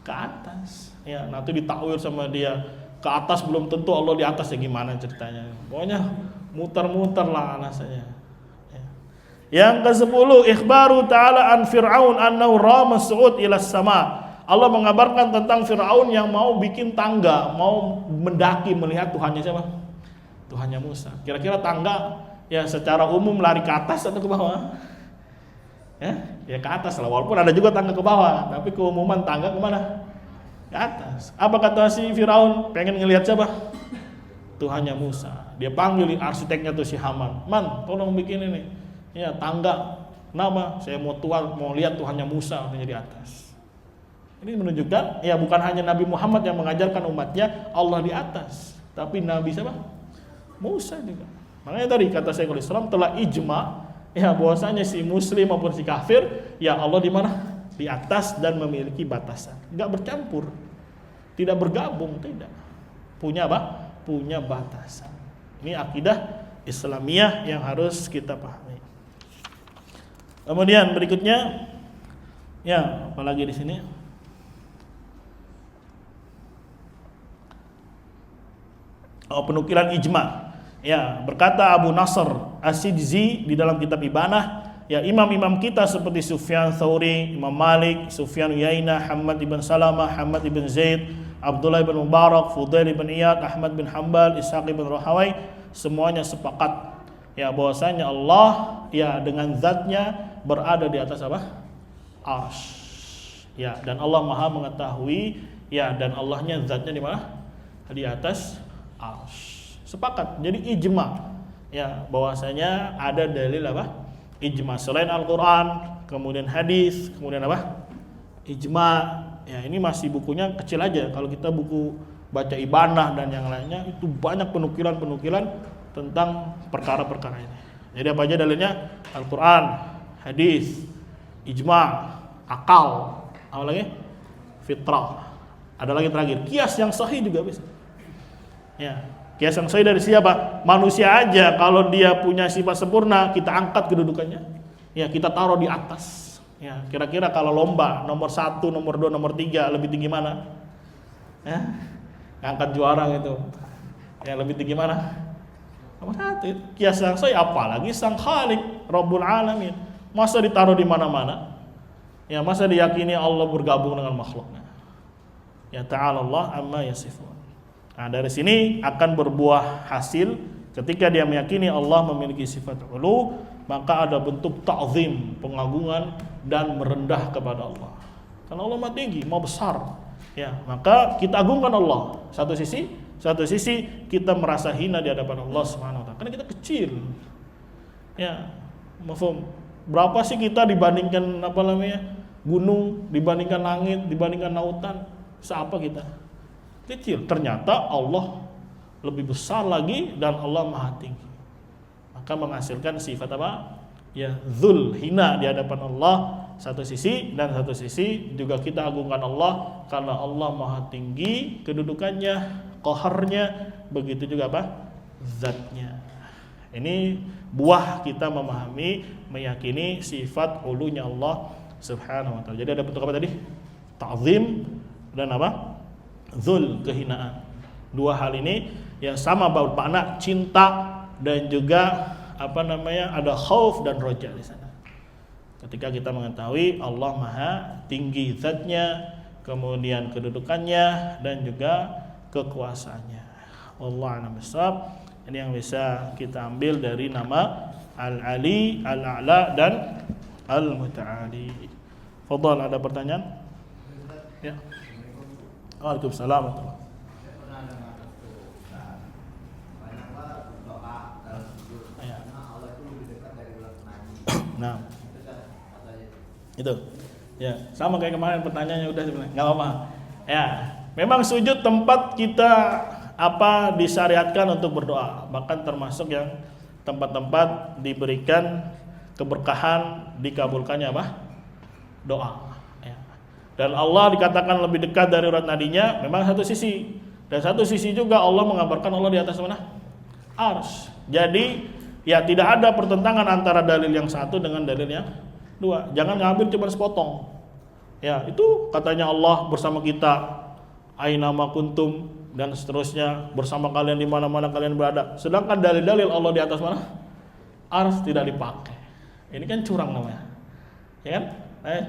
Ke atas. Ya, nanti ditakwil sama dia. Ke atas belum tentu Allah di atas, ya gimana ceritanya? Pokoknya muter-muter lah alasannya. Ya. Yang ke-10, ikhbaru ta'ala an Fir'aun annahu rama su'ud ila sama. Allah mengabarkan tentang Fir'aun yang mau bikin tangga, mau mendaki melihat Tuhannya siapa? Tuhannya Musa. Kira-kira tangga ya secara umum lari ke atas atau ke bawah? Ya ke atas lah, walaupun ada juga tangga ke bawah, tapi keumuman tangga kemana? Ke atas. Apa kata si Firaun? Pengen ngelihat siapa? Tuhannya Musa. Dia panggil arsiteknya tuh si Haman. Man, tolong bikin ini. Ya tangga. Kenapa? Saya mau lihat Tuhannya Musa di atas. Ini menunjukkan ya bukan hanya Nabi Muhammad yang mengajarkan umatnya Allah di atas, tapi Nabi siapa? Musa juga. Makanya tadi kata Syekhul Islam telah ijma ya bahwasanya si muslim maupun si kafir ya Allah di mana? Di atas dan memiliki batasan, nggak bercampur, tidak bergabung, tidak. Punya apa? Punya batasan. Ini akidah Islamiyah yang harus kita pahami. Kemudian berikutnya, ya apalagi di sini? Penukilan ijma. Ya berkata Abu Nasr As-Sidzi di dalam kitab Ibanah. Ya imam-imam kita seperti Sufyan Tsauri, Imam Malik, Sufyan Uyainah, Hamad ibn Salamah, Hamad ibn Zaid, Abdullah ibn Mubarak, Fudail ibn Iyad, Ahmad bin Hanbal, Ishaq ibn Rahawai, semuanya sepakat ya bahwasanya Allah ya dengan zatnya berada di atas apa? Arsy. Ya, dan Allah Maha mengetahui ya, dan Allahnya zatnya di mana? Di atas arsy. Sepakat. Jadi ijma ya bahwasanya ada dalil apa? Ijma selain Al-Qur'an, kemudian hadis, kemudian apa? Ijma. Ya, ini masih bukunya kecil aja. Kalau kita buku baca Ibanah dan yang lainnya itu banyak penukilan-penukilan tentang perkara-perkara ini. Jadi apa aja dalilnya? Al-Qur'an, hadis, ijma, akal, apa lagi? Fitrah. Ada lagi terakhir, kias yang sahih juga bisa. Ya, kias yang sahih dari siapa? Manusia aja kalau dia punya sifat sempurna, kita angkat kedudukannya. Ya, kita taruh di atas. Ya, kira-kira kalau lomba nomor 1, nomor 2, nomor 3 lebih tinggi mana? Ya, angkat juara gitu. Ya, lebih tinggi mana? Nomor 1. Kias yang sahih, apalagi sang Khalik, Rabbul Alamin. Masa ditaruh di mana-mana? Ya, masa diyakini Allah bergabung dengan makhluknya. Ya ta'ala Allah amma yasifun. Nah, dari sini akan berbuah hasil ketika dia meyakini Allah memiliki sifat ulu, maka ada bentuk ta'zim, pengagungan dan merendah kepada Allah. Karena Allah maha tinggi, maha besar. Ya, maka kita agungkan Allah. Satu sisi kita merasa hina di hadapan Allah Subhanahu wa taala karena kita kecil. Ya, mafhum. Berapa sih kita dibandingkan apa namanya? Gunung, dibandingkan langit, dibandingkan lautan, seapa kita? Kecil. Ternyata Allah lebih besar lagi dan Allah maha tinggi. Maka menghasilkan sifat apa? Ya, dzul, hina di hadapan Allah satu sisi, dan satu sisi juga kita agungkan Allah karena Allah maha tinggi kedudukannya, qaharnya, begitu juga apa? Zatnya. Ini buah kita memahami, meyakini sifat ulunya Allah Subhanahu wa ta'ala. Jadi ada bentuk apa tadi? Ta'zim dan apa? Dzul, kehinaan. Dua hal ini yang sama bermakna cinta dan juga apa namanya? Ada khauf dan roja di sana. Ketika kita mengetahui Allah maha tinggi zatnya, kemudian kedudukannya dan juga kekuasaannya. Wallahu a'lam bishawab. Ini yang bisa kita ambil dari nama Al-Ali, Al-A'la dan Al-Muta'ali. Fadhal, ada pertanyaan? Ya. Waalaikumsalam. Nah, itu. Ya, sama kayak kemarin pertanyaannya udah sebenarnya. Enggak apa-apa. Ya, memang sujud tempat kita apa disyariatkan untuk berdoa. Bahkan termasuk yang tempat-tempat diberikan keberkahan dikabulkannya apa? Doa. Ya. Dan Allah dikatakan lebih dekat dari urat nadinya, memang satu sisi. Dan satu sisi juga Allah mengabarkan Allah di atas mana? Arsy. Jadi ya tidak ada pertentangan antara dalil yang satu dengan dalil yang dua. Jangan ngambil cuma sepotong. Ya, itu katanya Allah bersama kita, aina ma kuntum, dan seterusnya, bersama kalian di mana-mana kalian berada. Sedangkan dalil-dalil Allah di atas mana? Arsy tidak dipakai. Ini kan curang namanya. Ya kan?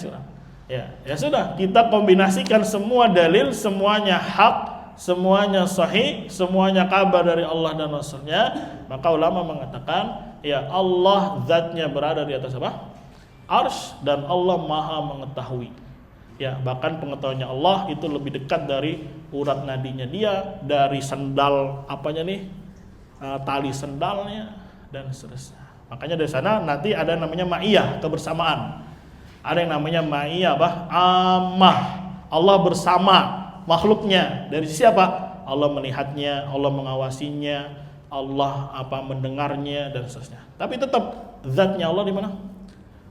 Curang. Ya sudah, kita kombinasikan semua dalil, semuanya hak, semuanya sahih, semuanya kabar dari Allah dan Rasulnya. Maka ulama mengatakan, ya Allah zatnya berada di atas apa? Arsy, dan Allah maha mengetahui. Ya, bahkan pengetahuannya Allah itu lebih dekat dari urat nadinya dia, dari sendal apanya nih, tali sendalnya dan seterusnya. Makanya dari sana nanti ada namanya ma'iyah, kebersamaan. Ada yang namanya ma'iyah ammah, Allah bersama makhluknya. Dari siapa? Allah melihatnya, Allah mengawasinya, Allah mendengarnya dan seterusnya. Tapi tetap zatnya Allah di mana?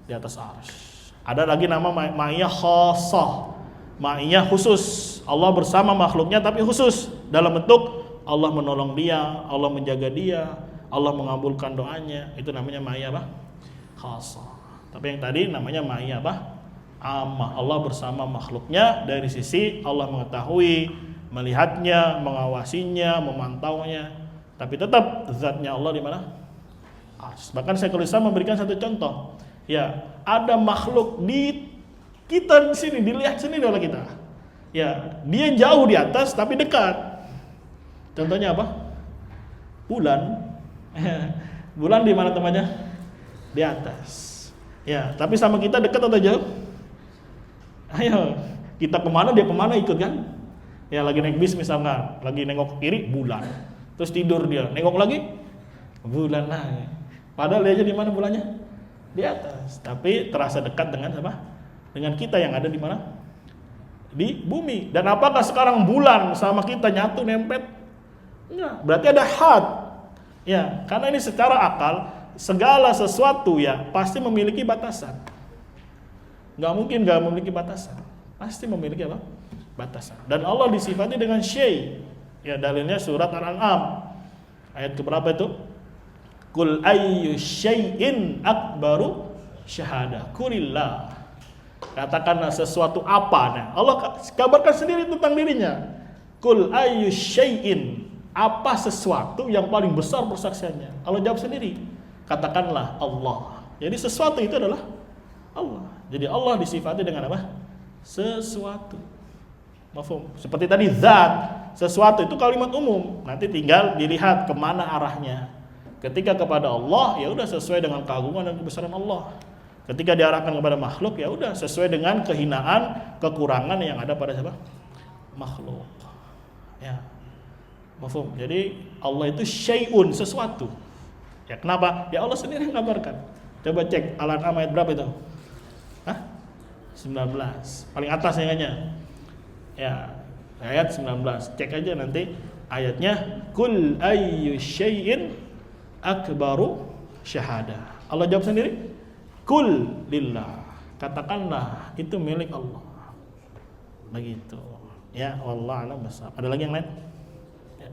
Di atas arsy. Ada lagi nama ma'iyah khassah, ma'iyah khusus. Allah bersama makhluknya tapi khusus dalam bentuk Allah menolong dia, Allah menjaga dia, Allah mengabulkan doanya. Itu namanya ma'iyah khassah. Tapi yang tadi namanya ma'iyah ammah, Allah bersama makhluknya. Dari sisi Allah mengetahui, melihatnya, mengawasinya, memantaunya. Tapi tetap zatnya Allah di mana? Arsy. Bahkan Syekhul Islam memberikan satu contoh. Ya, ada makhluk di kita di sini, dilihat sini oleh kita. Ya, dia jauh di atas tapi dekat. Contohnya apa? Bulan. Bulan di mana tempatnya? Di atas. Ya, tapi sama kita dekat atau jauh? Ayo, kita kemana dia kemana ikut kan? Ya lagi naik bis misalnya, lagi nengok ke kiri bulan, terus tidur dia, nengok lagi bulan lagi. Padahal dia aja di mana bulannya? Di atas. Tapi terasa dekat dengan apa? Dengan kita yang ada di mana? Di bumi. Dan apakah sekarang bulan sama kita nyatu nempel? Enggak. Berarti ada had. Ya, karena ini secara akal segala sesuatu ya pasti memiliki batasan. Nggak mungkin nggak memiliki batasan. Pasti memiliki apa? Batasan. Dan Allah disifati dengan syai. Ya dalilnya surat Al-An'am. Ayat keberapa itu? Qul ayyu syai'in akbaru syahada. Qulillah. Katakanlah sesuatu apa. Nah, Allah kabarkan sendiri tentang dirinya. Qul ayyu syai'in. Apa sesuatu yang paling besar persaksiannya? Allah jawab sendiri. Katakanlah Allah. Jadi sesuatu itu adalah Allah. Jadi Allah disifati dengan apa? Sesuatu. Mafhum? Seperti tadi zat, sesuatu itu kalimat umum. Nanti tinggal dilihat kemana arahnya. Ketika kepada Allah, ya udah sesuai dengan keagungan dan kebesaran Allah. Ketika diarahkan kepada makhluk, ya udah sesuai dengan kehinaan, kekurangan yang ada pada siapa? Makhluk. Ya. Mafhum? Jadi Allah itu syai'un, sesuatu. Ya kenapa? Ya Allah sendiri yang kabarkan. Coba cek Al-An'am ayat berapa itu? Hah? 19. Paling atas kayaknya. Ya, ayat 19. Cek aja nanti ayatnya. Kul ayyu syai'in akbaru syahada. Allah jawab sendiri. Kul lillah. Katakanlah itu milik Allah. Begitu. Ya, wallahu a'lam bishawab. Ada lagi yang lain? Ya.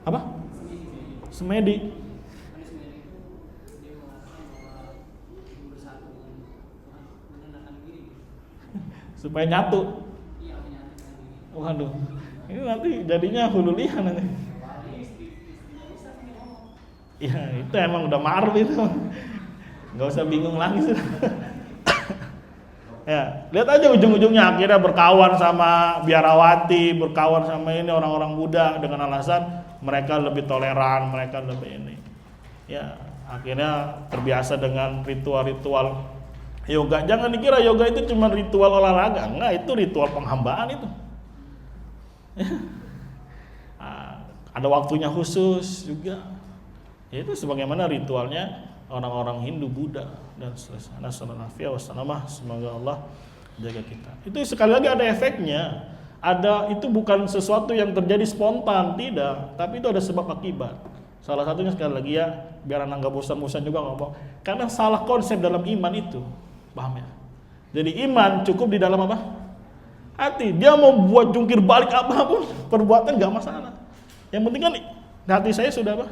Apa? Semedi. Supaya nyatu. Waduh, ini nanti jadinya hululiah nanti. Ya itu emang udah ma'ruf itu, nggak usah bingung lagi sudah. Ya lihat aja ujung-ujungnya akhirnya berkawan sama biarawati, berkawan sama ini orang-orang Buddha dengan alasan mereka lebih toleran, mereka lebih ini. Ya akhirnya terbiasa dengan ritual-ritual yoga. Jangan dikira yoga itu cuma ritual olahraga, enggak, itu ritual penghambaan itu. Ada waktunya khusus juga. Itu sebagaimana ritualnya orang-orang Hindu, Buddha dan seterusnya. Nasallallahu semoga Allah jaga kita. Itu sekali lagi ada efeknya. Itu bukan sesuatu yang terjadi spontan, tidak, tapi itu ada sebab akibat. Salah satunya sekali lagi ya, biar anak nggak bosan-bosan juga ngomong. Karena salah konsep dalam iman itu. Paham ya? Jadi iman cukup di dalam apa? Hati. Dia mau buat jungkir balik apapun, perbuatan gak masalah. Yang penting kan hati saya sudah apa?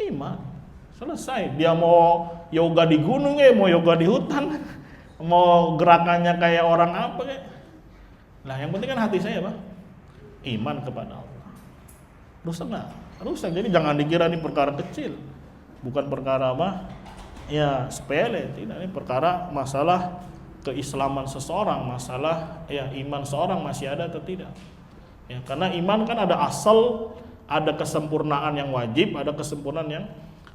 Iman. Selesai. Dia mau yoga di gunung mau yoga di hutan, mau gerakannya kayak orang apa kayak. Nah, yang penting kan hati saya apa? Iman kepada Allah. Rusak nggak? Rusak. Jadi jangan dikira ini perkara kecil. Bukan perkara apa? Ya sepele, tidak, ini perkara masalah keislaman seseorang, masalah ya iman seorang masih ada atau tidak. Ya, karena iman kan ada asal, ada kesempurnaan yang wajib, ada kesempurnaan yang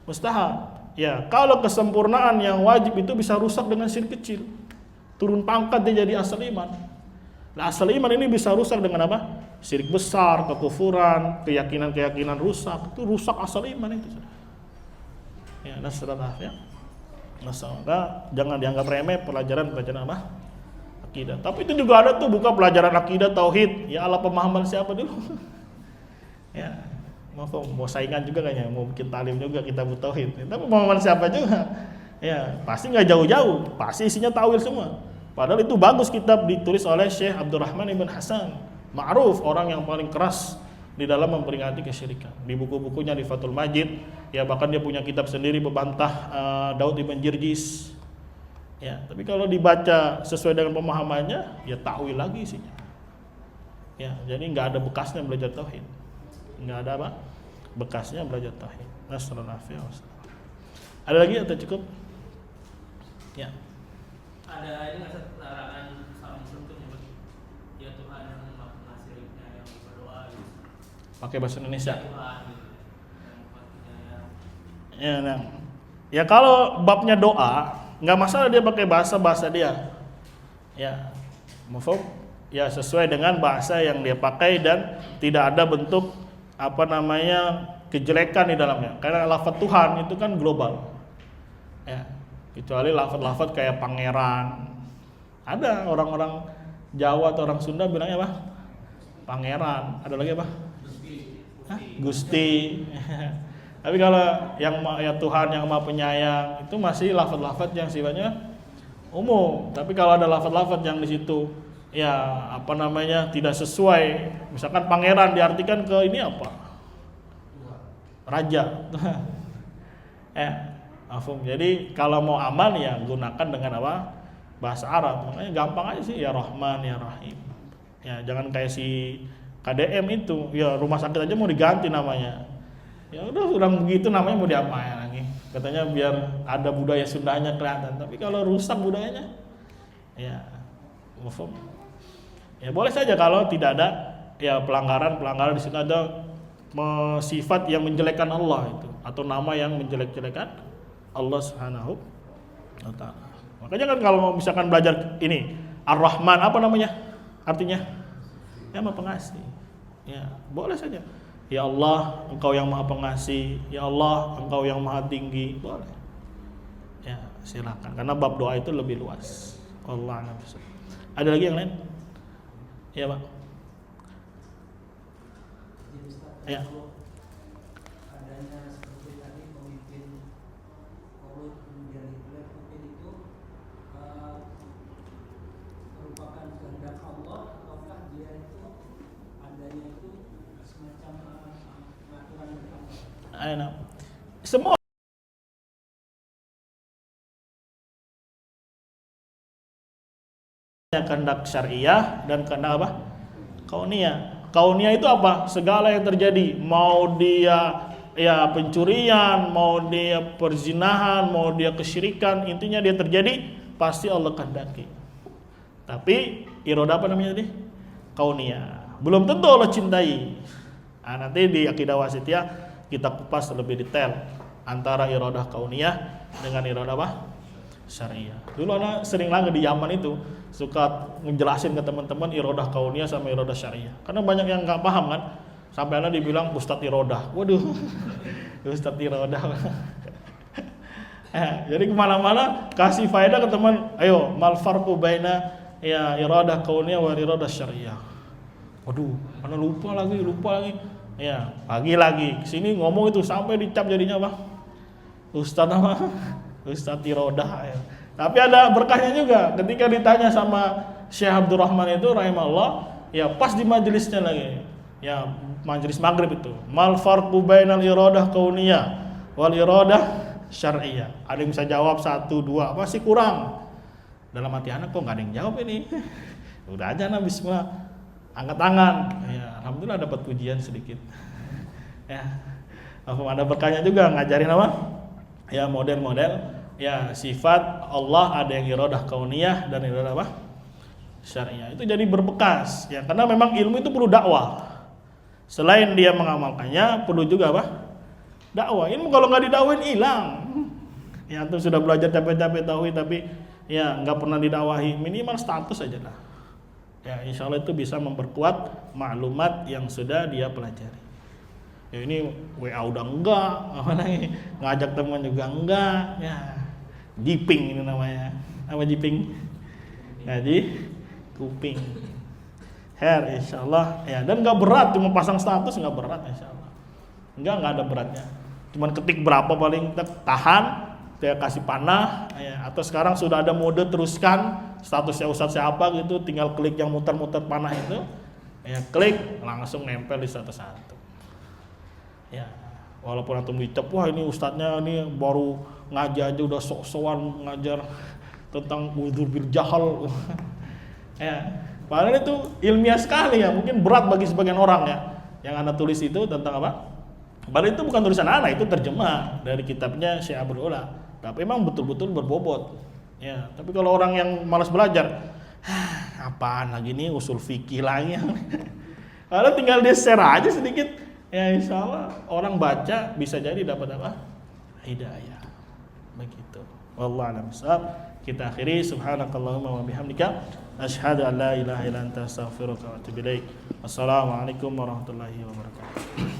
mustahab. Ya, kalau kesempurnaan yang wajib itu bisa rusak dengan syirik kecil. Turun pangkat dia jadi asal iman. Nah, asal iman ini bisa rusak dengan apa? Syirik besar, kekufuran, keyakinan-keyakinan rusak. Itu rusak asal iman itu. Ya, nasallallahu ya. Maka jangan dianggap remeh pelajaran apa? Akidah. Tapi itu juga ada tuh buka pelajaran akidah tauhid. Ya ala pemahaman siapa dulu? Ya, mau saingan juga kayaknya, mau bikin talim juga kita butuh tauhid. Tapi pemahaman siapa juga? Ya, pasti nggak jauh-jauh. Pasti isinya tauhid semua. Padahal itu bagus kitab ditulis oleh Syekh Abdurrahman ibn Hasan. Ma'ruf, orang yang paling keras di dalam memperingati kesyirikan. Di buku-bukunya di Fathul Majid, ya bahkan dia punya kitab sendiri membantah Daud ibn Jirjis. Ya, tapi kalau dibaca sesuai dengan pemahamannya, ya takwil lagi isinya. Ya, jadi nggak ada bekasnya belajar tauhid. Nggak ada apa? Bekasnya belajar tauhid. Nasallallahu. Ada lagi atau cukup? Ya. Ada ini nggak larangan saling sentuh ya Tuhan yang maha pengasihnya yang berdoa gitu. pakai bahasa Indonesia. Tuhan gitu. Yang pastinya Ya, nah. Ya kalau babnya doa, nggak masalah dia pakai bahasa dia. Ya, mafhum? Ya sesuai dengan bahasa yang dia pakai dan tidak ada bentuk kejelekan di dalamnya. Karena lafaz Tuhan itu kan global. Ya, kecuali lafaz-lafaz kayak pangeran. Ada orang-orang Jawa atau orang Sunda bilangnya apa? Pangeran. Ada lagi apa? Hah? Gusti. Tapi kalau yang ya Tuhan yang Maha Penyayang itu masih lafaz-lafaz yang sifatnya umum. Tapi kalau ada lafaz-lafaz yang di situ ya tidak sesuai, misalkan pangeran diartikan ke ini apa? Raja. Jadi kalau mau aman ya gunakan dengan apa? Bahasa Arab. Makanya gampang aja sih, ya Rahman ya Rahim. Ya jangan kayak si KDM itu, ya rumah sakit aja mau diganti namanya. Ya udah orang begitu namanya mau diapain lagi? Katanya biar ada budaya Sundanya kelihatan. Tapi kalau rusak budayanya, ya mafhum. Ya boleh saja kalau tidak ada ya pelanggaran di situ ada sifat yang menjelekkan Allah itu atau nama yang menjelek-jelekan Allah Subhanahu wa taala. Makanya kan kalau misalkan belajar ini Ar-Rahman apa namanya? Artinya ya Maha Pengasih. Ya, boleh saja. Ya Allah, Engkau yang Maha Pengasih. Ya Allah, Engkau yang Maha Tinggi. Boleh. Ya, silakan. Karena bab doa itu lebih luas. Allah a'lam. Ada lagi yang lain? Ya, Pak. Ya. Adanya seperti tadi pemimpin Kolut kemudian pemimpin itu merupakan kehendak Allah ataukah dia itu adanya itu semacam aturan dari Allah? Semua kehendak syariah dan kehendak apa? Kauniyah. Kauniyah itu apa? Segala yang terjadi, mau dia ya pencurian, mau dia perzinahan, mau dia kesyirikan, intinya dia terjadi pasti Allah kehendaki. Tapi iroda apa namanya tadi? Kauniyah. Belum tentu Allah cintai. Nah, nanti di Aqidah Wasithiyah kita kupas lebih detail antara irodah kauniyah dengan irodah apa? Syariah. Dulu anak sering lagi di Yaman itu suka ngejelasin ke teman-teman irodah kauniyah sama irodah syariah. Karena banyak yang nggak paham kan. Sampai anak dibilang Ustadz irodah. Waduh, Ustadz irodah. Jadi kemana-mana kasih faedah ke teman. Ayo, mal farqu baina ya irodah kauniyah wa irodah syariah. Waduh, anak lupa lagi. Ya, pagi lagi kesini ngomong itu sampai dicap jadinya apa? Ustadz apa? Ustadz irodah ya. Tapi ada berkahnya juga ketika ditanya sama Syekh Abdurrahman itu rahimahullah, ya pas di majelisnya lagi. Ya, majelis maghrib itu. Mal farqu bainal iradah kauniyah wal iradah syar'iyyah. Ada yang bisa jawab 1, 2, masih kurang. Dalam hati anak kok enggak ada yang jawab ini. Udah aja nah bismillah. Angkat tangan. Ya, alhamdulillah dapat pujian sedikit. Ya. Ada berkahnya juga ngajarin apa? Ya model-model ya sifat Allah, ada yang iradah kauniyah dan iradah apa? Syariah. Itu jadi berbekas ya, karena memang ilmu itu perlu dakwah. Selain dia mengamalkannya, perlu juga apa? Dakwah. Ilmu kalau nggak didakwahin hilang. Ya antum sudah belajar capek-capek tauhid tapi ya nggak pernah didakwahi, minimal status aja lah. Ya insya Allah itu bisa memperkuat maklumat yang sudah dia pelajari. Ya ini WA udah enggak, apa lagi ngajak teman juga enggak, ya jiping ini namanya. Apa jiping? Jadi kuping. Insyaallah ya, dan enggak berat, cuma pasang status enggak berat insyaallah. Enggak ada beratnya. Cuman ketik berapa paling tahan, dia kasih panah ya, atau sekarang sudah ada mode teruskan statusnya ustadz siapa gitu, tinggal klik yang muter-muter panah itu. Ya klik langsung nempel di satu-satu. Ya, walaupun antum dicap, wah ini ustadznya ini baru ngajar aja udah sok-sokan ngajar tentang udzur bil jahal. Ya, padahal itu ilmiah sekali ya, mungkin berat bagi sebagian orang ya. Yang Anda tulis itu tentang apa? Padahal itu bukan tulisan anak, itu terjemah dari kitabnya Syekh Abdul Ula. Tapi memang betul-betul berbobot. Ya, tapi kalau orang yang malas belajar, apaan lagi nih usul fikih lagi. Kalau tinggal di share aja sedikit. Ya insya Allah orang baca bisa jadi dapat apa? Hidayah. Begitu. Wallahu a'lam bishawab. Kita akhiri subhanakallahumma wa bihamdika asyhadu an la ilaha illa anta astaghfiruka wa atubu ilaik. Wassalamualaikum warahmatullahi wabarakatuh.